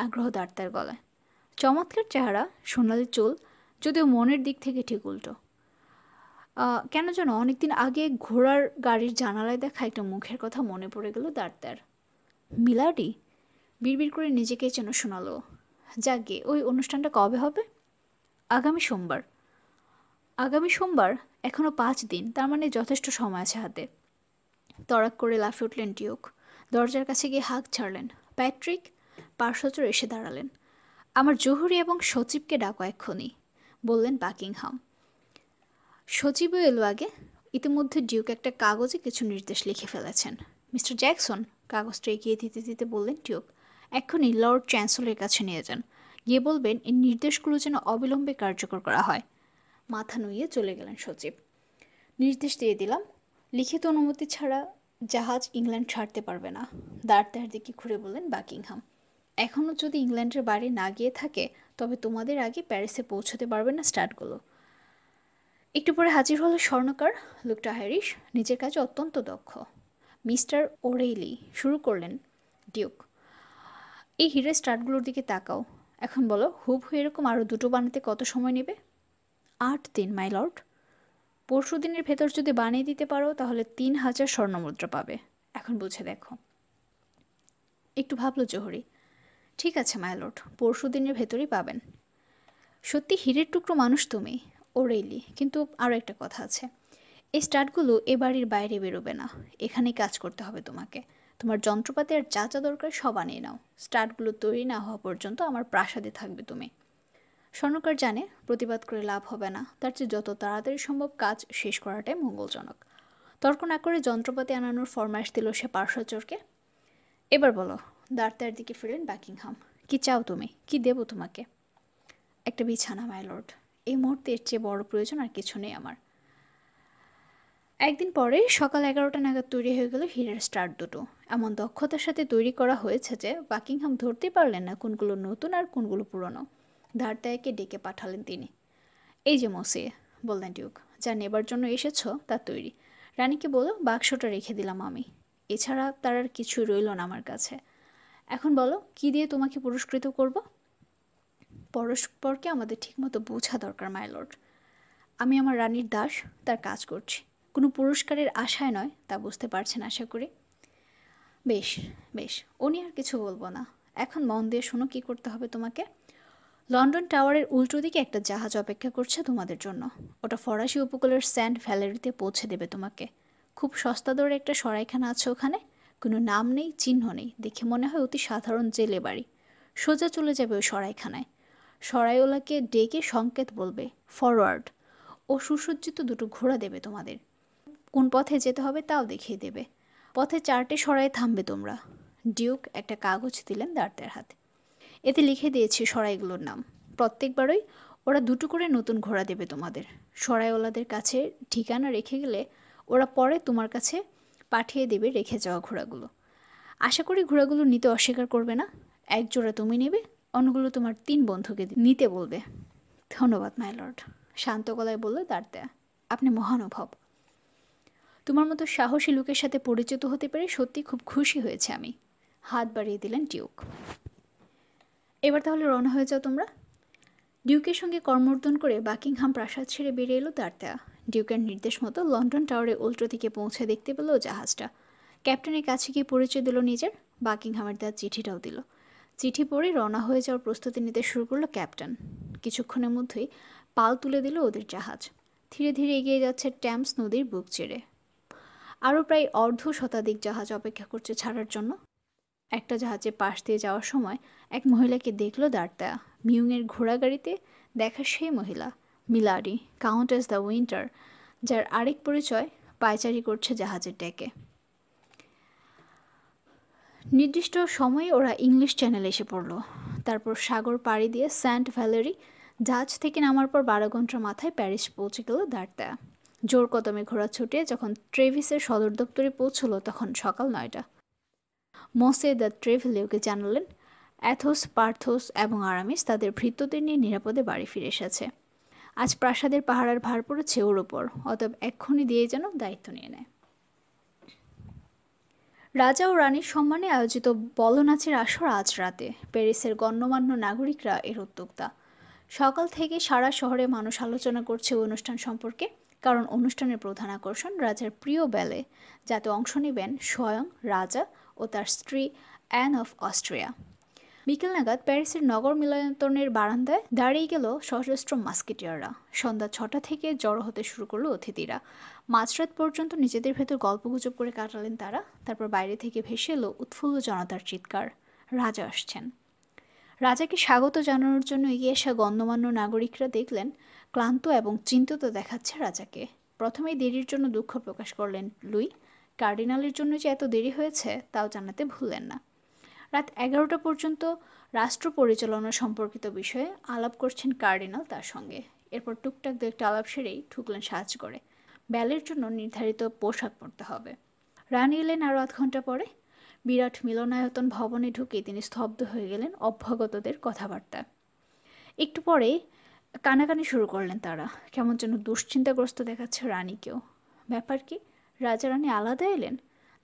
আগ্রহ দাঁড়তার গলায়। চমৎকার চেহারা, সোনালি চুল, যদিও মনের দিক থেকে ঠিক উল্টো। কেন যেন অনেকদিন আগে ঘোড়ার গাড়ির জানালায় দেখা একটা মুখের কথা মনে পড়ে গেল দাঁড়। মিলাডি? বিড়বিড় করে নিজেকেই যেন শোনালো। যাকগে, ওই অনুষ্ঠানটা কবে হবে? আগামী সোমবার। আগামী সোমবার? এখনও 5 দিন, তার মানে যথেষ্ট সময় আছে হাতে। তড়াক করে লাফে উঠলেন ডিউক। দরজার কাছে গিয়ে হাঁক ছাড়লেন। প্যাট্রিক! পার্শ্বচর এসে দাঁড়ালেন। আমার জহুরি এবং সচিবকে ডাকো এক্ষুনি, বললেন বাকিংহাম। সচিবও এলো আগে। ইতিমধ্যে ডিউক একটা কাগজে কিছু নির্দেশ লিখে ফেলেছেন। মিস্টার জ্যাকসন, কাগজটা এগিয়ে দিতে দিতে বললেন ডিউক, এক্ষুনি লর্ড চ্যান্সেলরের কাছে নিয়ে যান। গিয়ে বলবেন এই নির্দেশগুলো যেন অবিলম্বে কার্যকর করা হয়। মাথা নুইয়ে চলে গেলেন সচিব। নির্দেশ দিয়ে দিলাম, লিখিত অনুমতি ছাড়া জাহাজ ইংল্যান্ড ছাড়তে পারবে না। দাঁড় দিকে ঘুরে বললেন বাকিংহাম। এখনও যদি ইংল্যান্ডের বাড়ি না গিয়ে থাকে তবে তোমাদের আগে প্যারিসে পৌঁছতে পারবে না স্টার্টগুলো। একটু পরে হাজির হলো স্বর্ণকার, লোকটা হ্যারিস, নিজের কাজে অত্যন্ত দক্ষ। মিস্টার ওরেইলি, শুরু করলেন ডিউক, এই হিরের স্টার্টগুলোর দিকে তাকাও। এখন বলো, হুবহু এরকম আরও 2টো বানাতে কত সময় নেবে? 8 দিন, মাই লর্ড। 1 দিনের ভেতর যদি বানিয়ে দিতে পারো তাহলে 3000 স্বর্ণমুদ্রা পাবে। এখন বুঝে দেখো। একটু ভাবলো জহুরি। ঠিক আছে মাই লর্ড, 1 দিনের ভেতরই পাবেন। সত্যি হীরের টুকরো মানুষ তুমি, ওরেইলি, কিন্তু আরও একটা কথা আছে। এই স্টার্টগুলো এ বাড়ির বাইরে বেরোবে না, এখানেই কাজ করতে হবে তোমাকে। তোমার যন্ত্রপাতি আর যা যা দরকার সব আনিয়ে নাও। স্টার্টগুলো তৈরি না হওয়া পর্যন্ত আমার প্রাসাদে থাকবে তুমি। স্বর্ণকার জানে প্রতিবাদ করে লাভ হবে না, তার চেয়ে যত তাড়াতাড়ি সম্ভব কাজ শেষ করাটাই মঙ্গলজনক। তর্ক না করে যন্ত্রপাতি আনানোর ফরমাইশ দিল সে পার্শ্বচরকে। এবার বলো। দাঁড়ার দিকে ফিরলেন বাকিংহাম। কি চাও তুমি? কি দেবো তোমাকে? একটা বিছানা, মাই লর্ড। এই মুহূর্তে এর চেয়ে বড় প্রয়োজন আর কিছু নেই আমার। একদিন পরে সকাল 11টা নাগাদ তৈরি হয়ে গেল হীরের স্টার্ট দুটো। এমন দক্ষতার সাথে তৈরি করা হয়েছে যে বাকিংহাম ধরতেই পারলেন না কোনগুলো নতুন আর কোনগুলো পুরনো। দাঁড়াকে ডেকে পাঠালেন তিনি। এই যে মসিয়ে, বললেন ডিউক, যা নেবার জন্য এসেছ তা তৈরি। রানীকে বলো বাক্সটা রেখে দিলাম আমি। এছাড়া তার আর কিছু রইল না আমার কাছে। এখন বলো, কি দিয়ে তোমাকে পুরস্কৃত করব? পরস্পরকে আমাদের ঠিকমতো বোঝা দরকার, মাই লর্ড। আমি আমার রানীর দাস, তার কাজ করছি, কোনো পুরস্কারের আশায় নয়, তা বুঝতে পারছেন আশা করি। বেশ বেশ, ও নিয়ে আর কিছু বলবো না। এখন মন দিয়ে শোনো কী করতে হবে তোমাকে। লন্ডন টাওয়ারের উল্টো দিকে একটা জাহাজ অপেক্ষা করছে তোমাদের জন্য। ওটা ফরাসি উপকূলের সেন্ট ভ্যালেরিতে পৌঁছে দেবে তোমাকে। খুব সস্তা দরে একটা সরাইখানা আছে ওখানে, কোনো নাম নেই, চিহ্ন নেই, দেখে মনে হয় অতি সাধারণ জেলে বাড়ি। সোজা চলে যাবে ওই সরাইখানায়। সরাইওয়ালাকে ডেকে সংকেত বলবে, ফরওয়ার্ড। ও সুসজ্জিত 2টো ঘোড়া দেবে তোমাদের। কোন পথে যেতে হবে তাও দেখিয়ে দেবে। পথে 4টে সরাই থামবে তোমরা। ডিউক একটা কাগজ দিলেন দাঁড়ার হাতে। এতে লিখে দিয়েছি সরাইগুলোর নাম। প্রত্যেকবারই ওরা 2টো করে নতুন ঘোড়া দেবে তোমাদের। সরাইওয়ালাদের কাছে ঠিকানা রেখে গেলে ওরা পরে তোমার কাছে পাঠিয়ে দেবে রেখে যাওয়া ঘোড়াগুলো। আশা করি ঘোড়াগুলো নিতে অস্বীকার করবে না। 1 জোড়া তুমি নেবে, অন্যগুলো তোমার 3 বন্ধুকে নিতে বলবে। ধন্যবাদ মাই লর্ড, শান্ত গলায় বলল দাঁড়া। আপনি মহানুভব। তোমার মতো সাহসী লোকের সাথে পরিচিত হতে পেরে সত্যি খুব খুশি হয়েছে আমি। হাত বাড়িয়ে দিলেন ডিউক। এবার তাহলে রওনা হয়ে যাও তোমরা। ডিউকের সঙ্গে কর্মর্দন করে বাকিংহাম প্রাসাদ ছেড়ে বেরিয়ে এলো দাঁড়া। ডিউকের নির্দেশ মতো লন্ডন টাওয়ারে উল্টো দিকে পৌঁছে দেখতে পেল জাহাজটা। ক্যাপ্টেনের কাছে গিয়ে পরিচয় দিল নিজের। বাকিংহামের দেওয়া চিঠিটাও দিল। চিঠি পড়ে রওনা হয়ে যাওয়ার প্রস্তুতি নিতে শুরু করলো ক্যাপ্টেন। কিছুক্ষণের মধ্যেই পাল তুলে দিল ওদের জাহাজ। ধীরে ধীরে এগিয়ে যাচ্ছে ট্যামস নদীর বুক চেড়ে। আরও প্রায় অর্ধ শতাধিক জাহাজ অপেক্ষা করছে ছাড়ার জন্য। একটা জাহাজে পাশ দিয়ে যাওয়ার সময় এক মহিলাকে দেখল দাঁড়া। মিউংয়ের ঘোড়াগাড়িতে দেখা সেই মহিলা, মিলাডি, কাউন্টেস দ্য উইন্টার, যার আরেক পরিচয় পায়চারি করছে জাহাজের ডেকে। নির্দিষ্ট সময়ে ওরা ইংলিশ চ্যানেলে এসে পড়ল। তারপর সাগর পাড়ি দিয়ে সেন্ট ভ্যালেরি। জাহাজ থেকে নামার পর 12 ঘন্টার মাথায় প্যারিস পৌঁছে গেল দাঁড়া। জোর কদমে ঘোড়া ছুটে যখন ট্রেভিসের সদর দপ্তরে পৌঁছলো তখন সকাল 9টা। মোসে দ্য ট্রেভেলিওকে জানালেন অ্যাথোস, পার্থোস এবং আরামিস তাদের ভৃত্যদের নিয়ে নিরাপদে বাড়ি ফিরে এসেছে। আজ প্রাসাদের পাহারার ভার পড়েছে ওর ওপর, অতএব এক্ষুনি দিয়ে যেন দায়িত্ব নিয়ে নেয়। রাজা ও রানীর সম্মানে আয়োজিত বলনাচের আসর আজ রাতে। প্যারিসের গণ্যমান্য নাগরিকরা এর উদ্যোক্তা। সকাল থেকে সারা শহরে মানুষ আলোচনা করছে অনুষ্ঠান সম্পর্কে। কারণ অনুষ্ঠানের প্রধান আকর্ষণ রাজার প্রিয় ব্যালে, যাতে অংশ নেবেন স্বয়ং রাজা ও তার স্ত্রী অ্যান অফ অস্ট্রিয়া। বিকেল নাগাদ প্যারিসের নগর মিলনায়তনের বারান্দায় দাঁড়িয়ে গেল সশস্ত্র মাস্কেটিয়াররা। সন্ধ্যা 6টা থেকে জড়ো হতে শুরু করলো অতিথিরা। মাঝরাত পর্যন্ত নিজেদের ভেতর গল্পগুজব করে কাটালেন তারা। তারপর বাইরে থেকে ভেসে এলো উৎফুল্ল জনতার চিৎকার, রাজা আসছেন। রাজাকে স্বাগত জানানোর জন্য এগিয়ে আসা গণ্যমান্য নাগরিকরা দেখলেন ক্লান্ত এবং চিন্তিত দেখাচ্ছে রাজাকে। প্রথমেই দেরির জন্য দুঃখ প্রকাশ করলেন লুই। কার্ডিনালের জন্য যে এত দেরি হয়েছে তাও জানাতে ভুললেন না। রাত 11টা পর্যন্ত রাষ্ট্র পরিচালনা সম্পর্কিত বিষয়ে আলাপ করছেন কার্ডিনাল তার সঙ্গে। এরপর টুকটাক দু একটা আলাপ সেরেই ঢুকলেন সাজ করে। ব্যালের জন্য নির্ধারিত পোশাক পরতে হবে। রানী এলেন আরও আধ ঘন্টা পরে। বিরাট মিলনায়তন ভবনে ঢুকে তিনি স্তব্ধ হয়ে গেলেন অভ্যাগতদের কথাবার্তা। একটু পরে কানাকানি শুরু করলেন তারা। কেমন যেন দুশ্চিন্তাগ্রস্ত দেখাচ্ছে রানীকেও। ব্যাপার কি, রাজা রানী আলাদা এলেন?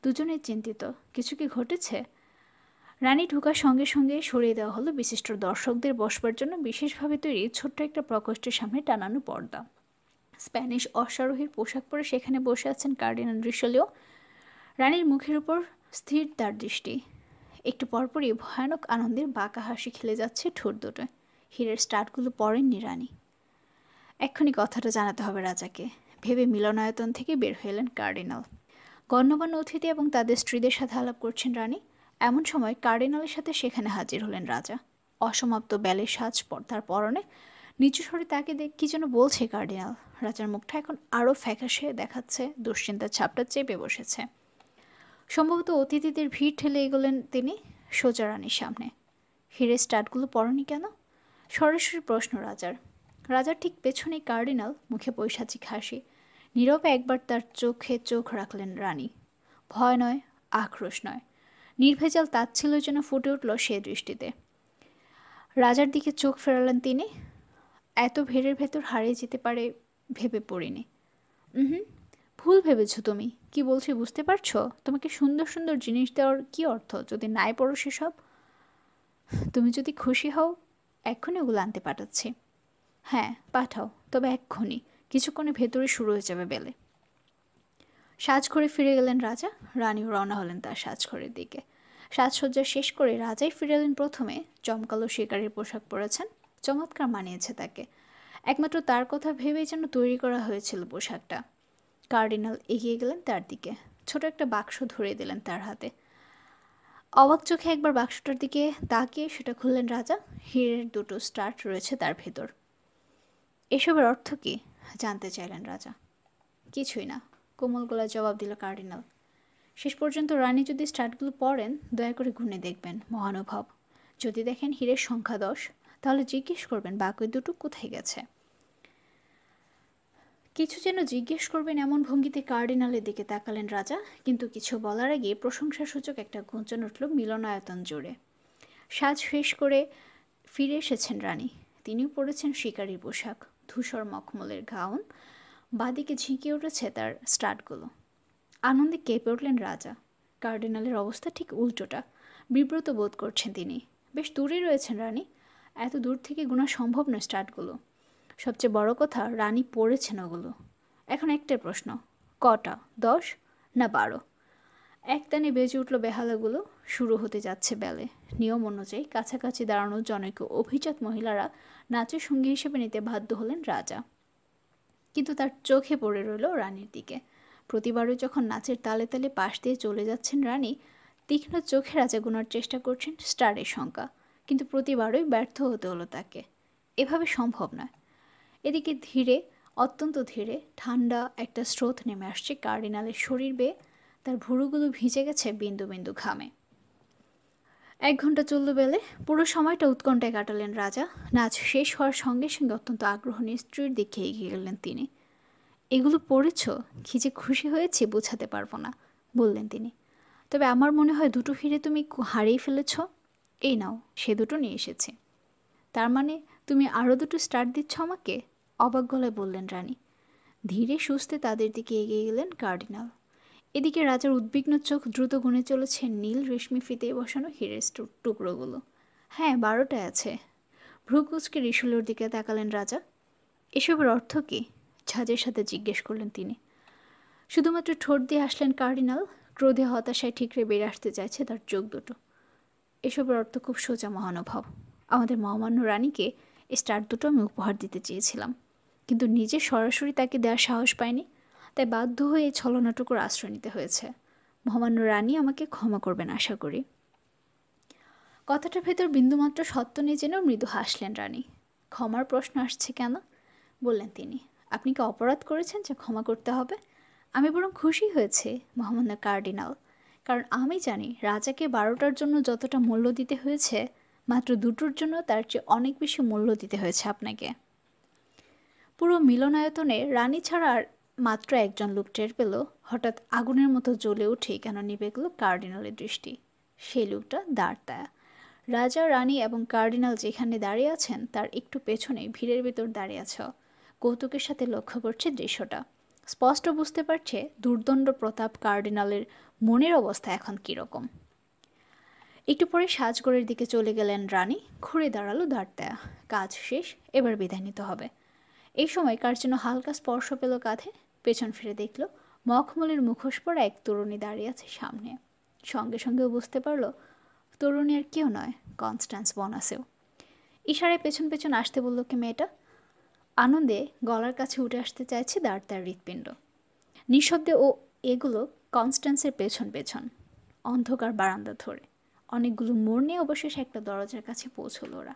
দুজনেই চিন্তিত। কিছু কি ঘটেছে? রানী ঢোকার সঙ্গে সঙ্গে সরিয়ে দেওয়া হলো বিশিষ্ট দর্শকদের বসবার জন্য বিশেষভাবে তৈরি ছোট্ট একটা প্রকোষ্ঠের সামনে টানানো পর্দা। স্প্যানিশ অশ্বারোহীর পোশাক পরে সেখানে বসে আছেন কার্ডিনাল রিশালিও। রানীর মুখের উপর স্থির তার দৃষ্টি। একটু পরপরই ভয়ানক আনন্দের বাঁকা হাসি খেলে যাচ্ছে ঠোঁট দুটোয়। হীরের স্টার্টগুলো পরেননি রানী। এক্ষুনি কথাটা জানাতে হবে রাজাকে ভেবে মিলনায়তন থেকে বের হয়ে এলেন কার্ডিনাল। গণ্যমান্য অতিথি এবং তাদের স্ত্রীদের সাথে আলাপ করছেন রানী। এমন সময় কার্ডিনালের সাথে সেখানে হাজির হলেন রাজা। অসমাপ্ত ব্যালের সাজ তার পরনে। নিচু স্বরে তাকে কি যেন বলছে কার্ডিনাল। রাজার মুখটা এখন আরও ফ্যাকাশে দেখাচ্ছে, দুশ্চিন্তার ছাপটা চেপে বসেছে। সম্ভবত অতিথিদের ভিড় ঠেলে এগোলেন তিনি সোজা রানীর সামনে। হীরের স্টার্টগুলো পরনি কেন? সরাসরি প্রশ্ন রাজার। রাজার ঠিক পেছনেই কার্ডিনাল, মুখে পৈশাচিক হাসি। নীরবে একবার তার চোখে চোখ রাখলেন রানী। ভয় নয়, আক্রোশ নয়, নির্ভেজাল তাচ্ছিল্য যেন ফুটে উঠল সে দৃষ্টিতে। রাজার দিকে চোখ ফেরালেন তিনি। এত ভিড়ের ভেতর হারিয়ে যেতে পারে ভেবে পড়িনি। ভুল ভেবেছ তুমি। কি বলছি বুঝতে পারছো? তোমাকে সুন্দর সুন্দর জিনিস দেওয়ার কি অর্থ যদি নাই পড়ো সেসব? তুমি যদি খুশি হও এক্ষুনি ওগুলো আনতে পাঠাচ্ছি। হ্যাঁ পাঠাও, তবে এক্ষুনি। কিছুক্ষণে ভেতরে শুরু হয়ে যাবে বেলে। সাজঘরে ফিরে গেলেন রাজা। রানীও রওনা হলেন তার সাজঘরের দিকে। সাজসজ্জা শেষ করে রাজাই ফিরে এলেন প্রথমে। জমকালো শিকারের পোশাক পরেছেন, চমৎকার মানিয়েছে তাকে। একমাত্র তার কথা ভেবেই যেন তৈরি করা হয়েছিল পোশাকটা। কার্ডিনাল এগিয়ে গেলেন তার দিকে। ছোট একটা বাক্স ধরিয়ে দিলেন তার হাতে। অবাক চোখে একবার বাক্সটার দিকে তাকিয়ে সেটা খুললেন রাজা। হীরের দুটো স্টার্ট রয়েছে তার ভেতর। এসবের অর্থ কি জানতে চাইলেন রাজা। কিছুই না, কোমল গলায় জবাব দিল কার্ডিনাল। শেষ পর্যন্ত রানী যদি স্টার্টগুলো পড়েন দয়া করে গুনে দেখবেন মহানুভব। যদি দেখেন হীরের সংখ্যা 10, তাহলে জিজ্ঞেস করবেন বাকি দুটো কোথায় গেছে। কিছু যেন জিজ্ঞেস করবেন এমন ভঙ্গিতে কার্ডিনালের দিকে তাকালেন রাজা। কিন্তু কিছু বলার আগে প্রশংসাসূচক একটা গুঞ্জন উঠল মিলনায়তন জুড়ে। সাজ শেষ করে ফিরে এসেছেন রানী। তিনিও পরেছেন শিকারী পোশাক, ধূসর মখমলের গাউন। বাদিকে ঝিঁকে উঠেছে তার স্টার্টগুলো। আনন্দে কেঁপে উঠলেন রাজা। কার্ডিনালের অবস্থা ঠিক উল্টোটা। বিব্রত বোধ করছেন তিনি। বেশ দূরে রয়েছেন রানী। এত দূর থেকে গোনা সম্ভব নয় স্টার্টগুলো। সবচেয়ে বড় কথা, রানী পড়েছেন ওগুলো। এখন একটাই প্রশ্ন, কটা? 10 না 12? একটানে বেজে উঠল বেহালাগুলো। শুরু হতে যাচ্ছে ব্যালে। নিয়ম অনুযায়ী কাছাকাছি দাঁড়ানো জনৈক অভিজাত মহিলারা নাচের সঙ্গী হিসেবে নিতে বাধ্য হলেন রাজা। কিন্তু তার চোখে পড়ে রইল রানীর দিকে। প্রতিবারই যখন নাচের তালে তালে পাশ দিয়ে চলে যাচ্ছেন রানী, তীক্ষ্ণ চোখে রাজা গোনার চেষ্টা করছেন স্টারের সংখ্যা। কিন্তু প্রতিবারই ব্যর্থ হতে হলো তাকে। এভাবে সম্ভব নয়। এদিকে ধীরে, অত্যন্ত ধীরে ঠান্ডা একটা স্রোত নেমে আসছে কার্ডিনালের শরীর বেয়ে। তার ভুরুগুলো ভিজে গেছে বিন্দু বিন্দু ঘামে। 1 ঘন্টা চলল বেলে। পুরো সময়টা উৎকণ্ঠায় কাটালেন রাজা। নাচ শেষ হওয়ার সঙ্গে সঙ্গে অত্যন্ত আগ্রহ নিয়ে স্ত্রীর দিকে এগিয়ে গেলেন তিনি। এগুলো পড়েছ? কি যে খুশি হয়েছে বোঝাতে পারবো না, বললেন তিনি। তবে আমার মনে হয় দুটো হীরে তুমি হারিয়ে ফেলেছ। এই নাও, সে দুটো নিয়ে এসেছে। তার মানে তুমি আরও দুটো স্টার্ট দিচ্ছ আমাকে? অবাক গলায় বললেন রানী। ধীরে সুস্থে তাদের দিকে এগিয়ে গেলেন কার্ডিনাল। এদিকে রাজার উদ্বিগ্ন চোখ দ্রুত গুনে চলেছে নীল রেশমি ফিতে বসানো হীরের টুকরোগুলো। হ্যাঁ, 12টায় আছে। ভ্রু কুঁচকে রিশালিওর দিকে তাকালেন রাজা। এসবের অর্থ কি? ঝাঁজের সাথে জিজ্ঞেস করলেন তিনি। শুধুমাত্র ঠোঁট দিয়ে আসলেন কার্ডিনাল। ক্রোধে হতাশায় ঠিকরে বেরিয়ে আসতে চাইছে তার চোখ দুটো। এসবের অর্থ খুব সোজা মহানুভব। আমাদের মহামান্য রানীকে এই স্টার দুটো আমি উপহার দিতে চেয়েছিলাম, কিন্তু নিজে সরাসরি তাকে দেওয়ার সাহস পাইনি, তাই বাধ্য হয়ে এই ছলনাটুকুর আশ্রয় নিতে হয়েছে। মহামান্য রানী আমাকে ক্ষমা করবেন আশা করি। কথাটার ভেতর বিন্দুমাত্র সত্য নেই জেনেও মৃদু হাসলেন রানী। ক্ষমার প্রশ্ন আসছে কেন? বললেন তিনি। আপনি কি অপরাধ করেছেন যে ক্ষমা করতে হবে? আমি বরং খুশি হয়েছি মহামান্য কার্ডিনাল, কারণ আমি জানি রাজাকে 12টার জন্য যতটা মূল্য দিতে হয়েছে, মাত্র 2টোর জন্য তার চেয়ে অনেক বেশি মূল্য দিতে হয়েছে আপনাকে। পুরো মিলনায়তনে রানী ছাড়া আর মাত্র একজন লোক টের পেল হঠাৎ আগুনের মতো জ্বলে উঠে কেন নিভে গেল কার্ডিনালের দৃষ্টি। সেই লোকটা দাঁড়তায়া। রাজা, রানী এবং কার্ডিনাল যেখানে দাঁড়িয়ে আছেন তার একটু পেছনে ভিড়ের ভেতর দাঁড়িয়ে আছে, কৌতুকের সাথে লক্ষ্য করছে দৃশ্যটা। স্পষ্ট বুঝতে পারছে দুর্দণ্ড প্রতাপ কার্ডিনালের মনের অবস্থা এখন কীরকম। একটু পরে সাজগড়ের দিকে চলে গেলেন রানী। ঘুরে দাঁড়ালো দাঁড়তায়া। কাজ শেষ, এবার বিদায় নিতে হবে। এই সময় কার যেন হালকা স্পর্শ পেল কাঁধে। পেছন ফিরে দেখল মখমলের মুখোশ পরা এক তরুণী দাঁড়িয়ে আছে সামনে। সঙ্গে সঙ্গেও বুঝতে পারল তরুণী আর কেউ নয়, কনস্ট্যান্স বনাসেও। ইশারায় পেছন পেছন আসতে বলল কি মেয়েটা। আনন্দে গলার কাছে উঠে আসতে চাইছে দাঁড়তার হৃৎপিণ্ড। নিঃশব্দে ও এগুলো কনস্ট্যান্সের পেছন পেছন, অন্ধকার বারান্দা ধরে অনেকগুলো মোড় নিয়ে অবশেষে একটা দরজার কাছে পৌঁছল ওরা।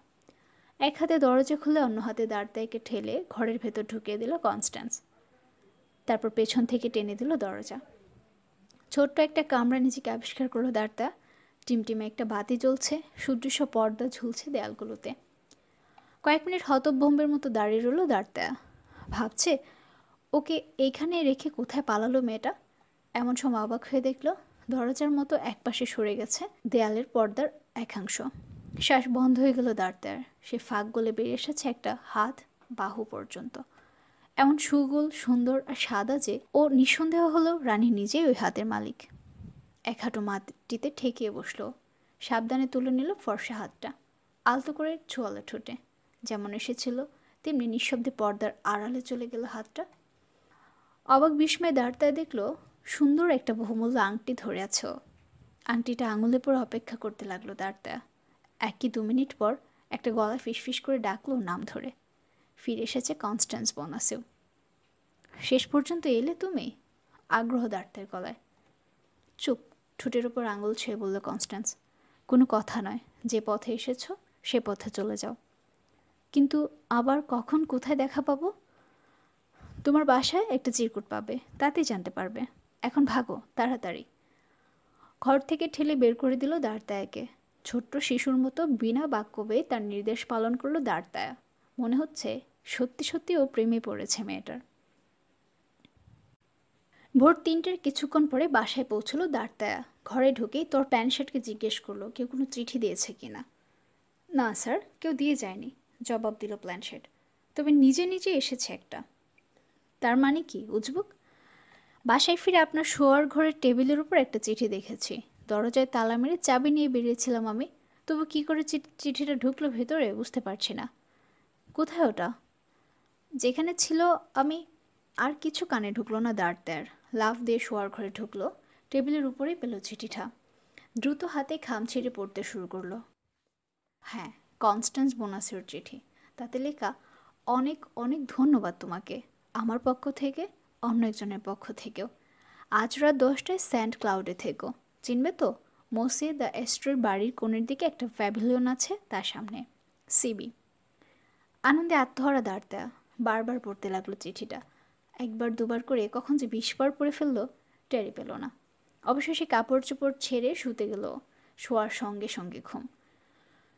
এক হাতে দরজা খুলে অন্য হাতে দাঁড়তাইকে ঠেলে ঘরের ভেতর ঢুকিয়ে দিল কনস্ট্যান্স। তারপর পেছন থেকে টেনে দিল দরজা। ছোট্ট একটা কামরা নিজেকে আবিষ্কার করলো দাঁড়তা। টিমটিমে একটা বাতি জ্বলছে, সুদৃশ্য পর্দা ঝুলছে দেয়ালগুলোতে। কয়েক মিনিট হতভম্বের মতো দাঁড়িয়ে রইল দাঁড়তা। ভাবছে ওকে এইখানে রেখে কোথায় পালালো মেয়েটা। এমন সময় অবাক হয়ে দেখল দরজার মতো একপাশে সরে গেছে দেয়ালের পর্দার একাংশ। শ্বাস বন্ধ হয়ে গেল দাঁড়তার। সে ফাঁক গলে বেরিয়ে এসেছে একটা হাত বাহু পর্যন্ত, এমন সুগোল, সুন্দর আর সাদা যে ও নিঃসন্দেহ হলো রানী নিজেই ওই হাতের মালিক। এক হাঁটু মাটিতে ঠেকিয়ে বসলো। সাবধানে তুলে নিল ফর্সা হাতটা, আলতো করে ছোয়ালো ঠোঁটে। যেমন এসেছিল তেমনি নিঃশব্দে পর্দার আড়ালে চলে গেল হাতটা। অবাক বিস্ময়ে দাঁড়তায় দেখলো সুন্দর একটা বহুমূল্য আংটি ধরে আছে। আংটিটা আঙুলে পরে অপেক্ষা করতে লাগলো দাঁড়তা। 1-2 মিনিট পর একটা গলা ফিসফিস করে ডাকলো নাম ধরে। ফিরে এসেছে কনস্ট্যান্স বনাসেও। শেষ পর্যন্ত এলে তুমি? আগ্রহ দাঁড়তার গলায়। চুপ। ঠোঁটের ওপর আঙুল ছুঁয়ে বলল কনস্ট্যান্স। কোনো কথা নয়, যে পথে এসেছো সে পথে চলে যাও। কিন্তু আবার কখন কোথায় দেখা পাবো? তোমার বাসায় একটা চিরকুট পাবে, তাতেই জানতে পারবে। এখন ভাগো তাড়াতাড়ি। ঘর থেকে ঠেলে বের করে দিল দাঁড়তায়াকে। ছোট্ট শিশুর মতো বিনা বাক্য বেয়ে তার নির্দেশ পালন করলো দাঁড়তায়া। মনে হচ্ছে সত্যি সত্যি ও প্রেমে পড়েছে মেয়েটার। ভোর 3টের কিছুক্ষণ পরে বাসায় পৌঁছলো দাঁড়তায়া। ঘরে ঢুকেই তোর প্যান্ট শার্টকে জিজ্ঞেস করলো কেউ কোনো চিঠি দিয়েছে কিনা। না স্যার, কেউ দিয়ে যায়নি, জবাব দিল প্ল্যানশেট। তবে নিজে নিজে এসেছে একটা। তার মানে কি উজবুক? বাসায় ফিরে আপনার শোয়ার ঘরের টেবিলের উপর একটা চিঠি দেখেছি। দরজায় তালা মেরে চাবি নিয়ে বেরিয়েছিলাম আমি, তবু কি করে চিঠিটা ঢুকলো ভেতরে বুঝতে পারছি না। কোথায় ওটা? যেখানে ছিল আমি। আর কিছু কানে ঢুকলো না দাঁড়তার। লাফ দিয়ে শোয়ার ঘরে ঢুকলো। টেবিলের উপরেই পেল চিঠিটা। দ্রুত হাতে খাম ছেড়ে পড়তে শুরু করলো। হ্যাঁ, কনস্ট্যান্স বোনাসের চিঠি। তাতে লেখা, অনেক অনেক ধন্যবাদ তোমাকে, আমার পক্ষ থেকে, অন্য একজনের পক্ষ থেকেও। আজ রাত 10টায় সেন্ট ক্লাউডে থেকো। চিনবে তো? মোসে দ্য এস্ট্রের বাড়ির কোণের দিকে একটা প্যাভিলিয়ন আছে, তার সামনে। সিবি। আনন্দে আত্মহারা দাঁড়তা। বারবার পড়তে লাগলো চিঠিটা। একবার দুবার করে কখন যে 20 বার পড়ে ফেললো টেরি পেল না। অবশেষে কাপড় চোপড় ছেড়ে শুতে গেল। শোয়ার সঙ্গে সঙ্গে ঘুম।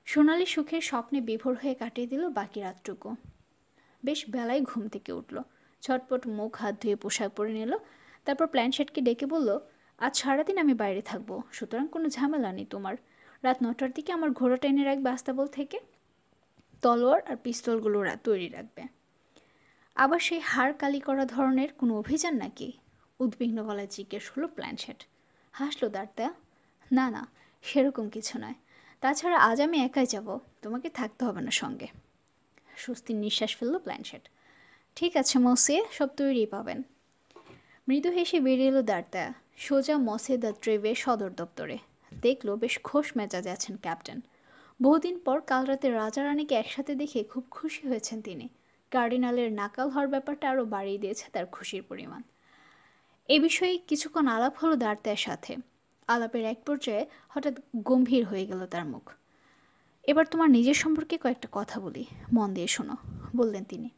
সোনালি সুখের স্বপ্নে বিভোর হয়ে কাটিয়ে দিল বাকি রাতটুকু। বেশ বেলায় ঘুম থেকে উঠল। ছটপট মুখ হাত ধুয়ে পোশাক পরে নিল। তারপর প্ল্যানশেটকে ডেকে বলল, আজ সারাদিন আমি বাইরে থাকবো, সুতরাং কোনো ঝামেলা নেই তোমার। রাত 9টার দিকে আমার ঘোড়াটা এনে রাখবে আস্তাবল থেকে। তলোয়ার আর পিস্তলগুলো তৈরি রাখবে। আবার সেই হাড় কালি করা ধরনের কোনো অভিযান নাকি? উদ্বিগ্ন গলায় জিজ্ঞেস হলো প্ল্যানশেট। হাসলো দাঁড়তা। না না, সেরকম কিছু নয়। তাছাড়া আজ আমি একাই যাব, তোমাকে থাকতে হবে না সঙ্গে। স্বস্তির নিঃশ্বাস ফেলল প্ল্যানশেট। ঠিক আছে মসে, সব তৈরি পাবেন। মৃদু হেসে বেরিয়ে এলো দাঁড়তা, সোজা মসে দ্য ট্রেভের সদর দপ্তরে। দেখলো বেশ খোশ মেজাজে আছেন ক্যাপ্টেন। বহুদিন পর কাল রাতে রাজা রানীকে একসাথে দেখে খুব খুশি হয়েছেন তিনি। কার্ডিনালের নাকাল হওয়ার ব্যাপারটা আরও বাড়িয়ে দিয়েছে তার খুশির পরিমাণ। এ বিষয়ে কিছুক্ষণ আলাপ হলো দাঁড়তার সাথে। আলাপের এক পর্যায়ে হঠাৎ গম্ভীর হয়ে গেল তার মুখ। এবার তোমার নিজের সম্পর্কে কয়েকটা কথা বলি, মন দিয়ে শোনো, বললেন তিনি।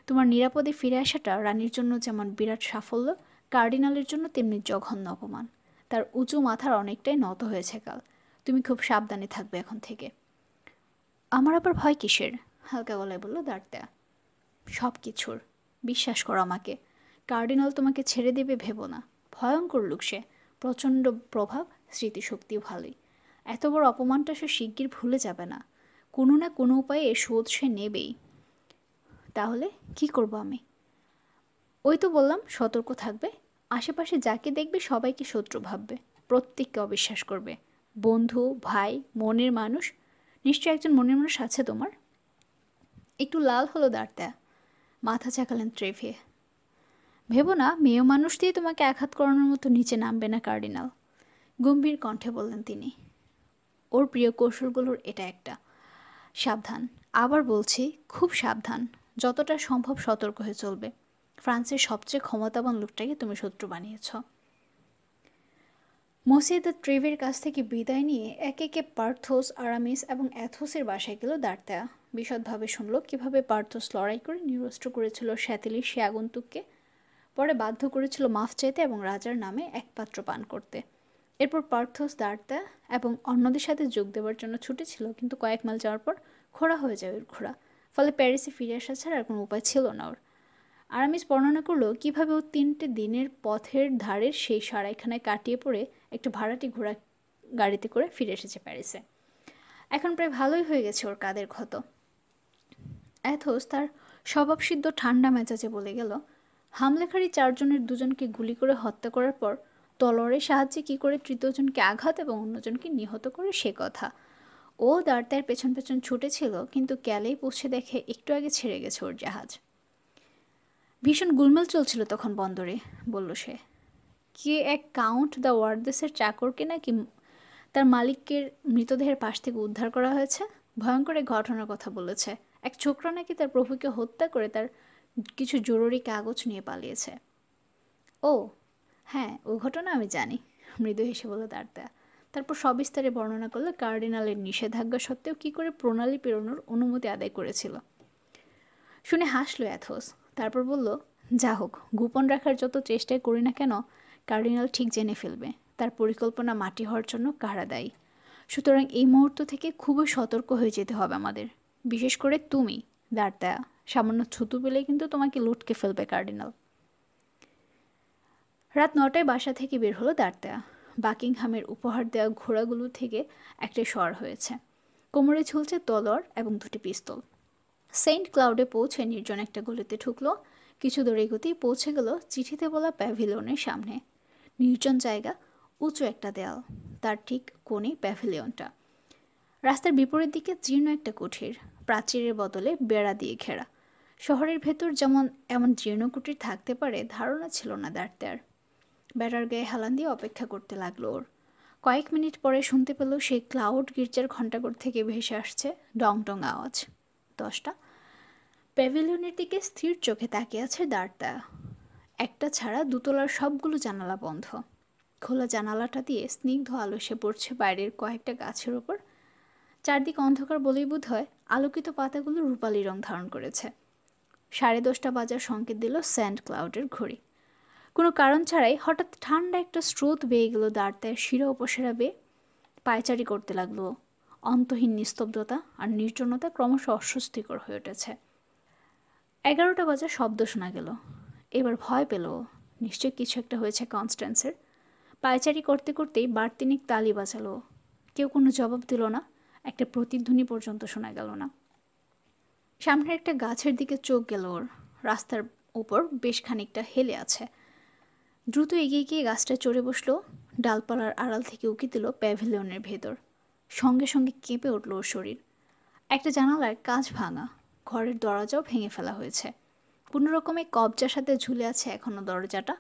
তোমার নিরাপদে ফিরে আসাটা রানীর জন্য যেমন বিরাট সাফল্য, কার্ডিনালের জন্য তেমনি জঘন্য অপমান। তার উঁচু মাথার অনেকটাই নত হয়েছে কাল। তুমি খুব সাবধানে থাকবে এখন থেকে। আমার আবার ভয় কিসের? হালকা গলায় বলল দাঁড়তা। সব কিছুর। বিশ্বাস করো আমাকে, কার্ডিনাল তোমাকে ছেড়ে দেবে ভেবো না। ভয়ঙ্কর লোক সে, প্রচণ্ড প্রভাব, স্মৃতিশক্তিও ভালোই। এত বড় অপমানটা সে শিগগির ভুলে যাবে না। কোনো না কোনো উপায়ে শোধ সে নেবেই। তাহলে কি করব আমি? ওই তো বললাম, সতর্ক থাকবে। আশেপাশে যাকে দেখবে সবাইকে শত্রু ভাববে, প্রত্যেককে অবিশ্বাস করবে। বন্ধু, ভাই, মনের মানুষ, নিশ্চয় একজন মনের মানুষ আছে তোমার। একটু লাল হলো দাঁড়তা, মাথা চাকালেন ট্রেভে। ভেবো না মেয়ে মানুষ দিয়ে তোমাকে আঘাত করানোর মতো নিচে নামবে না কার্ডিনাল, গম্ভীর কণ্ঠে বললেন তিনি। ওর প্রিয় কৌশলগুলোর এটা একটা। সাবধান, আবার বলছি, খুব সাবধান। যতটা সম্ভব সতর্ক হয়ে চলবে। ফ্রান্সের সবচেয়ে ক্ষমতাবান লোকটাকে তুমি শত্রু বানিয়েছ। মসিয়ে দ্য ট্রেভের কাছ থেকে বিদায় নিয়ে একে একে পার্থোস, আরামিস এবং অ্যাথোসের বাসায় গেল দাঁড়তা। বিশদভাবে শুনল কীভাবে পার্থোস লড়াই করে নিরস্ত্র করেছিল স্যাতিলির সে আগন্তুককে, পরে বাধ্য করেছিল মাফ চাইতে এবং রাজার নামে এক পাত্র পান করতে। এরপর পার্থোস দাঁড়তা এবং অন্যদের সাথে যোগ দেওয়ার জন্য ছুটেছিল, কিন্তু কয়েক মাইল যাওয়ার পর খোঁড়া হয়ে যায় ওর ঘোড়া। ফলে প্যারিসে ফিরে আসা ছাড়া আর কোনো উপায় ছিল না ওর। আরামিস বর্ণনা করলো কীভাবে ও 3টে দিনের পথের ধারের সেই সারাইখানায় কাটিয়ে পড়ে একটা ভাড়াটি ঘোড়া গাড়িতে করে ফিরে এসেছে প্যারিসে। এখন প্রায় ভালোই হয়ে গেছে ওর কাঁধের ক্ষত। অ্যাথোস তার স্বভাবসিদ্ধ ঠান্ডা মেজাজে বলে গেল, হামলাকারী 4 জনের 2 জনকে গুলি করে হত্যা করার পর তলোয়ারের সাহায্যে কী করে তৃতীয়জনকে আঘাত এবং অন্যজনকে নিহত করে সে কথা। ও দাঁড়তার পেছন পেছন ছুটেছিল, কিন্তু ক্যালেই পৌঁছে দেখে একটু আগে ছেড়ে গেছে ওর জাহাজ। ভীষণ গোলমাল চলছিল তখন বন্দরে, বলল সে। কে এক কাউন্ট দ্য ওয়ার্ডেসের চাকরকে নাকি তার মালিকের মৃতদেহের পাশ থেকে উদ্ধার করা হয়েছে। ভয়ঙ্কর এক ঘটনার কথা বলেছে। এক ছোকরা নাকি তার প্রভুকে হত্যা করে তার কিছু জরুরি কাগজ নিয়ে পালিয়েছে। ও হ্যাঁ, ও ঘটনা আমি জানি, মৃদু হেসে বলল দাঁড়তা। তারপর সবিস্তারে বর্ণনা করলো কার্ডিনালের নিষেধাজ্ঞা সত্ত্বেও কী করে প্রণালী পেরোনোর অনুমতি আদায় করেছিল। শুনে হাসলো অ্যাথোস। তারপর বলল, যা হোক, গোপন রাখার যত চেষ্টাই করি না কেন, কার্ডিনাল ঠিক জেনে ফেলবে তার পরিকল্পনা মাটি হওয়ার জন্য কারা দায়ী। সুতরাং এই মুহূর্ত থেকে খুবই সতর্ক হয়ে যেতে হবে আমাদের, বিশেষ করে তুমি দাঁড়তা। সামান্য ছুতু পেলেই কিন্তু তোমাকে লুটকে ফেলবে কার্ডিনাল। রাত 9টায় বাসা থেকে বের হলো দাঁড়তা। বাকিংহামের উপহার দেওয়া ঘোড়াগুলো থেকে একটা স্বর হয়েছে। কোমরে ঝুলছে তলোয়ার এবং 2টি পিস্তল। সেন্ট ক্লাউডে পৌঁছে নির্জন একটা গলিতে ঢুকলো। কিছু দূর এগোতেই পৌঁছে গেল চিঠিতে বলা প্যাভিলিয়নের সামনে। নির্জন জায়গা, উঁচু একটা দেয়াল, তার ঠিক কোণে প্যাভিলিয়নটা। রাস্তার বিপরীত দিকে জীর্ণ একটা কুঠির, প্রাচীরের বদলে বেড়া দিয়ে ঘেরা। শহরের ভেতর যেমন এমন জীর্ণ কুটির থাকতে পারে ধারণা ছিল না দাঁড়তার। বেড়ার গায়ে হেলান দিয়ে অপেক্ষা করতে লাগলো ওর। কয়েক মিনিট পরে শুনতে পেল সেই ক্লাউড গির্জার ঘণ্টাঘর থেকে ভেসে আসছে ডং টং আওয়াজ। 10টা। প্যাভিলিয়নের দিকে স্থির চোখে তাকিয়ে আছে দাঁড়তা। একটা ছাড়া দুতলার সবগুলো জানালা বন্ধ। খোলা জানালাটা দিয়ে স্নিগ্ধ আলো এসে পড়ছে বাইরের কয়েকটা গাছের ওপর। চারদিক অন্ধকার বলেই বোধ হয় আলোকিত পাতাগুলো রূপালি রং ধারণ করেছে। 10:30 বাজার সংকেত দিল সেন্ট ক্লাউডের ঘড়ি। কোনো কারণ ছাড়াই হঠাৎ ঠান্ডা একটা স্রোত বেয়ে গেল দাঁড়তায় শিরা উপসেরা বেয়ে। পায়চারি করতে লাগলো। অন্তহীন নিস্তব্ধতা আর নির্জনতা ক্রমশ অস্বস্তিকর হয়ে উঠেছে। 11টা বাজার শব্দ শোনা গেল। এবার ভয় পেল, নিশ্চয় কিছু একটা হয়েছে কনস্ট্যান্সের। পায়চারি করতে করতেই বাড়তিনিক তালি বাজালো। কেউ কোনো জবাব দিল না, একটা প্রতিধ্বনি পর্যন্ত শোনা গেল না। সামনের একটা গাছের দিকে চোখ গেল ওর। রাস্তার উপর বেশ খানিকটা হেলে আছে। দ্রুত এগিয়ে গিয়ে গাছটা চড়ে বসলো। ডালপালার আড়াল থেকে উকি দিল প্যাভিলিয়নের ভেতর। সঙ্গে সঙ্গে কেঁপে উঠল ওর শরীর। একটা জানালার কাঁচ ভাঙা, ঘরের দরজাও ভেঙে ফেলা হয়েছে। কোনো রকমে কবজার সাথে ঝুলে আছে এখনও দরজাটা।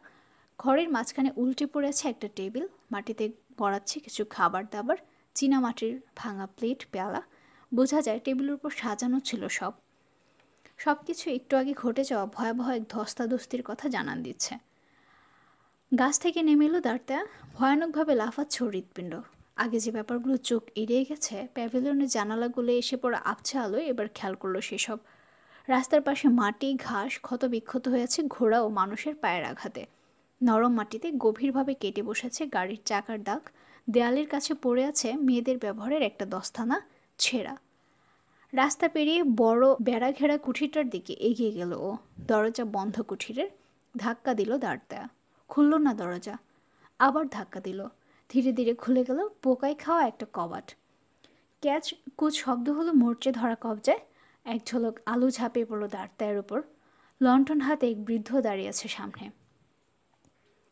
ঘরের মাঝখানে উল্টে পড়ে আছে একটা টেবিল, মাটিতে গড়াচ্ছে কিছু খাবার দাবার, চীনামাটির ভাঙা প্লেট পেয়ালা। বোঝা যায় টেবিলের উপর সাজানো ছিল সব। সব কিছু একটু আগে ঘটে যাওয়া ভয়াবহ এক ধস্তাধস্তির কথা জানান দিচ্ছে। গাছ থেকে নেমে এলো দাঁড়ায়া, ভয়ানকভাবে লাফাচ্ছে ওর হৃৎপিণ্ড। আগে যে ব্যাপারগুলো চোখ এড়িয়ে গেছে, প্যাভিলিয়নের জানালাগুলো এসে পড়া আবছা আলোয় এবার খেয়াল করলো সেসব। রাস্তার পাশে মাটি ঘাস ক্ষত বিক্ষত হয়েছে ঘোড়া ও মানুষের পায়ের আঘাতে। নরম মাটিতে গভীরভাবে কেটে বসেছে গাড়ির চাকার দাগ। দেয়ালের কাছে পড়ে আছে মেয়েদের ব্যবহারের একটা দস্তানা ছেঁড়া। রাস্তা পেরিয়ে বড় বেড়া ঘেরা কুঠিরটার দিকে এগিয়ে গেল ও। দরজা বন্ধ কুঠিরের। ধাক্কা দিল দাঁড়ায়া। খুলল না দরজা। আবার ধাক্কা দিল। ধীরে ধীরে খুলে গেল পোকায় খাওয়া একটা কবাট। ক্যাচ কুচ শব্দ হলো মরচে ধরা কবজায়। এক ঝলক আলো ঝাঁপিয়ে পড়ল দাঁড়ায়ের উপর। লণ্ঠন হাতে এক বৃদ্ধ দাঁড়িয়ে আছে সামনে।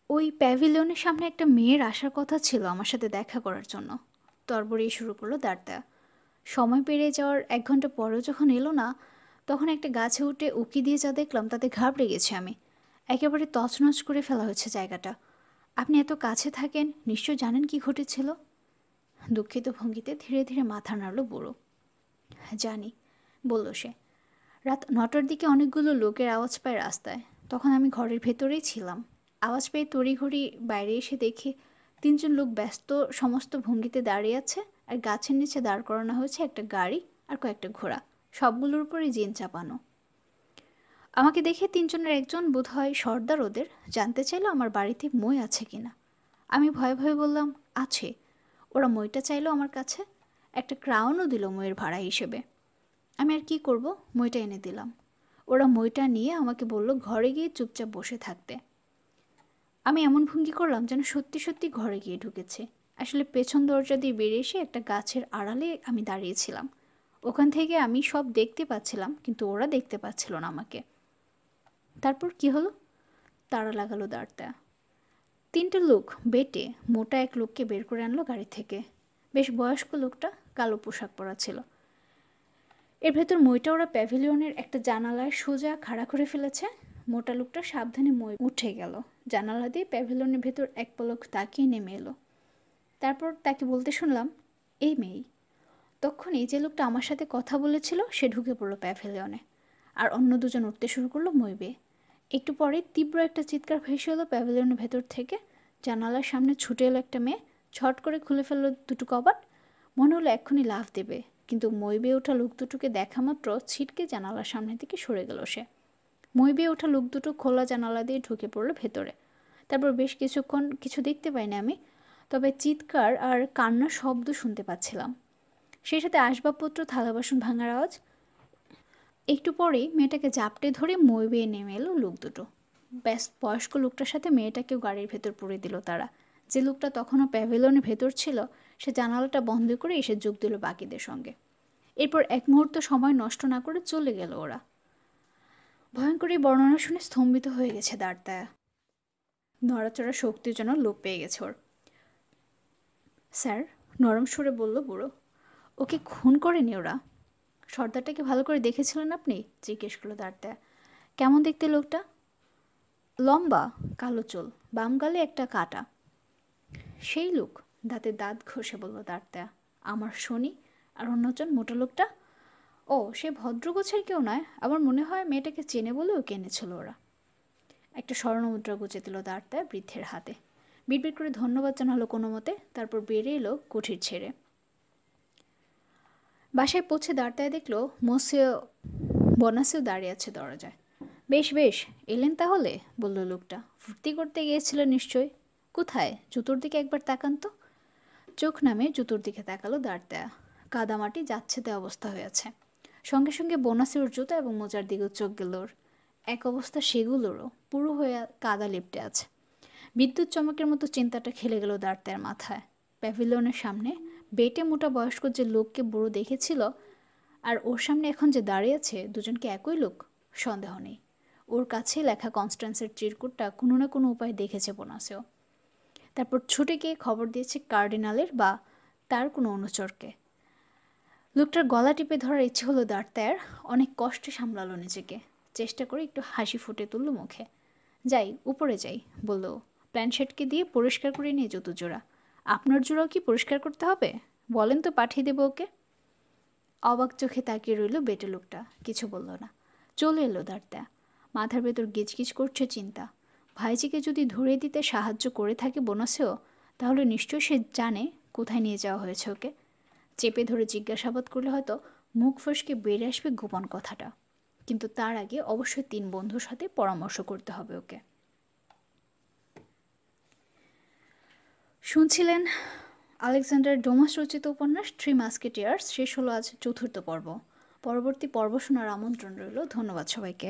ওই প্যাভিলিয়নের সামনে একটা মেয়ের আসার কথা ছিল আমার সাথে দেখা করার জন্য। তরবরিয়ে শুরু করলো দাঁড়ায়া। সময় পেরিয়ে যাওয়ার 1 ঘন্টা পরেও যখন এলো না, তখন একটা গাছে উঠে উকি দিয়ে যা দেখলাম তাতে ঘাবড়ে গেছি আমি। একেবারে তছনছ করে ফেলা হয়েছে জায়গাটা। আপনি এত কাছে থাকেন, নিশ্চয় জানেন কি ঘটেছিল। দুঃখিত ভঙ্গিতে ধীরে ধীরে মাথা নাড়ল বুড়ো। জানি, বলল সে। রাত 9টার দিকে অনেকগুলো লোকের আওয়াজ পায় রাস্তায়। তখন আমি ঘরের ভেতরেই ছিলাম। আওয়াজ পেয়ে তড়িঘড়ি বাইরে এসে দেখি 3জন লোক ব্যস্ত সমস্ত ভঙ্গিতে দাঁড়িয়ে আছে, আর গাছের নিচে দাঁড় করানো হয়েছে একটা গাড়ি আর কয়েকটা ঘোড়া, সবগুলোর উপরই জিন চাপানো। আমাকে দেখে 3জনের একজন বোধহয় সর্দার ওদের জানতে চাইলো আমার বাড়িতে মই আছে কিনা। আমি ভয়ে ভয়ে বললাম আছে। ওরা মইটা চাইলো আমার কাছে, একটা ক্রাউনও দিল মইয়ের ভাড়া হিসেবে। আমি আর কি করব, মইটা এনে দিলাম। ওরা মইটা নিয়ে আমাকে বলল ঘরে গিয়ে চুপচাপ বসে থাকতে। আমি এমন ভঙ্গি করলাম যেন সত্যি সত্যি ঘরে গিয়ে ঢুকেছে। আসলে পেছন দরজা দিয়ে বেরিয়ে এসে একটা গাছের আড়ালে আমি দাঁড়িয়েছিলাম। ওখান থেকে আমি সব দেখতে পাচ্ছিলাম, কিন্তু ওরা দেখতে পাচ্ছিল না আমাকে। তারপর কি হলো? তাড়া লাগালো দাঁড়ায়া। 3টে লোক বেটে মোটা এক লোককে বের করে আনলো গাড়ি থেকে। বেশ বয়স্ক লোকটা, কালো পোশাক পরা ছিল। এর ভেতর মইটা ওরা প্যাভিলিয়নের একটা জানালায় সোজা খাড়া করে ফেলেছে। মোটা লোকটা সাবধানে মই উঠে গেল। জানালা দিয়ে প্যাভিলিয়নের ভেতর এক পলক তাকিয়ে নেমে এলো। তারপর তাকে বলতে শুনলাম, এই মেয়ে। তখনই যে লোকটা আমার সাথে কথা বলেছিল সে ঢুকে পড়লো প্যাভিলিয়নে। আর অন্য 2জন উঠতে শুরু করলো মই বেয়ে। একটু পরে তীব্র একটা চিৎকার ভেসে এলো প্যাভিলিয়নের ভেতর থেকে। জানালার সামনে ছুটে এলো একটা মেয়ে, ছট করে খুলে ফেললো 2টো কবাট। মনে হলো এক্ষুনি লাফ দেবে, কিন্তু মই বেয়ে ওঠা লোক দুটোকে দেখা মাত্র ছিটকে জানালার সামনে থেকে সরে গেল সে। মই বেয়ে ওঠা লোক দুটো খোলা জানালা দিয়ে ঢুকে পড়লো ভেতরে। তারপর বেশ কিছুক্ষণ কিছু দেখতে পাইনি আমি, তবে চিৎকার আর কান্নার শব্দ শুনতে পাচ্ছিলাম। সেই সাথে আসবাবপত্র থালা বাসন ভাঙার আওয়াজ। একটু পরেই মেয়েটাকে জাপটে ধরে মই বেয়ে নেমে এলো লোক দুটো। ব্যাস বয়স্ক লোকটার সাথে মেয়েটাকেও গাড়ির ভেতর পুরে দিল তারা। যে লোকটা তখনও প্যাভিলিয়নের ভেতর ছিল সে জানালাটা বন্ধ করে এসে যোগ দিল বাকিদের সঙ্গে। এরপর 1 মুহূর্ত সময় নষ্ট না করে চলে গেল ওরা। ভয়ঙ্কর এই বর্ণনা শুনে স্তম্ভিত হয়ে গেছে দাঁড়ায়া। নড়াচড়ার শক্তির জন্য লোপ পেয়ে গেছে ওর। স্যার, নরম সুরে বলল বুড়ো, ওকে খুন করেনি ওরা? সর্দারটাকে ভালো করে দেখেছিলেন আপনি? জিজ্ঞেস করলো দাঁড়ায়া। কেমন দেখতে লোকটা? লম্বা, কালো চুল, বাম গালে একটা কাটা। সেই লোক, দাঁতে দাঁত ঘষে বলল দাঁড়ায়া। আমার শনি আর অন্যজন মোটা লোকটা? ও, সে ভদ্রগোছের কেউ নয়। আমার মনে হয় মেয়েটাকে চেনে বলে ওকে এনেছিল ওরা। একটা স্বর্ণমুদ্রা গুঁজে দিল দাঁড়ায়া বৃদ্ধের হাতে। বিড়বিড় করে ধন্যবাদ জানালো কোনো মতে। তারপর বেরিয়ে এলো কুঠির ছেড়ে। বাসায় পৌঁছে দাঁড়ায় দেখলো মোসিও বনাসেও দাঁড়িয়ে আছে দরজায়। বেশ বেশ, এলেন তাহলে, বলল লোকটা। ফুর্তি করতে গিয়েছিল নিশ্চয়। কোথায়? জুতোর দিকে একবার তাকান তো। চোখ নামে জুতোর দিকে তাকালো দাঁড়ায়া। কাদামাটি যাচ্ছে তে অবস্থা হয়েছে। সঙ্গে সঙ্গে বোনাসের জুতো এবং মোজার দিকেও চোখ গেল ওর। এক অবস্থা সেগুলোরও, পুরো হয়ে কাদা লেপটে আছে। বিদ্যুৎ চমকের মতো চিন্তাটা খেলে গেল দাঁড়ায়ার মাথায়। প্যাভিলিয়নের সামনে বেটে মোটা বয়স্ক যে লোককে বুড়ো দেখেছিল, আর ওর সামনে এখন যে দাঁড়িয়ে আছে, দুজনকে একই লোক? সন্দেহ নেই। ওর কাছে লেখা কনস্ট্যান্সের চিরকুটটা কোনো না কোনো উপায় দেখেছে বোনাসেও। তারপর ছুটে গিয়ে খবর দিয়েছে কার্ডিনালের বা তার কোনো অনুচরকে। লোকটার গলা টিপে ধরার ইচ্ছে হলো দাঁড়ায়ার। অনেক কষ্টে সামলালো নিজেকে। চেষ্টা করে একটু হাসি ফুটে তুলল মুখে। যাই, উপরে যাই, বলল। প্যান্ট শার্টকে দিয়ে পরিষ্কার করে নিয়ে জুতো জোড়া। আপনার জোড়াও কি পরিষ্কার করতে হবে? বলেন তো, পাঠিয়ে দেবো ওকে। অবাক চোখে তাকিয়ে রইল বেটে লোকটা, কিছু বলল না। চলে এলো দাঁড়টা। মাথার ভেতর গিজগিজ করছে চিন্তা। ভাইজিকে যদি ধরে দিতে সাহায্য করে থাকে বোনাসেও, তাহলে নিশ্চয়ই সে জানে কোথায় নিয়ে যাওয়া হয়েছে ওকে। চেপে ধরে জিজ্ঞাসাবাদ করলে হয়তো মুখ ফসকে বেড়ে আসবে গোপন কথাটা। কিন্তু তার আগে অবশ্যই 3 বন্ধুর সাথে পরামর্শ করতে হবে ওকে। শুনছিলেন আলেকজান্ডার ডুমাস রচিত উপন্যাস 3 মাস্কেটিয়ার্স। শেষ হলো আজ 4র্থ পর্ব। পরবর্তী পর্ব শোনার আমন্ত্রণ রইল। ধন্যবাদ সবাইকে।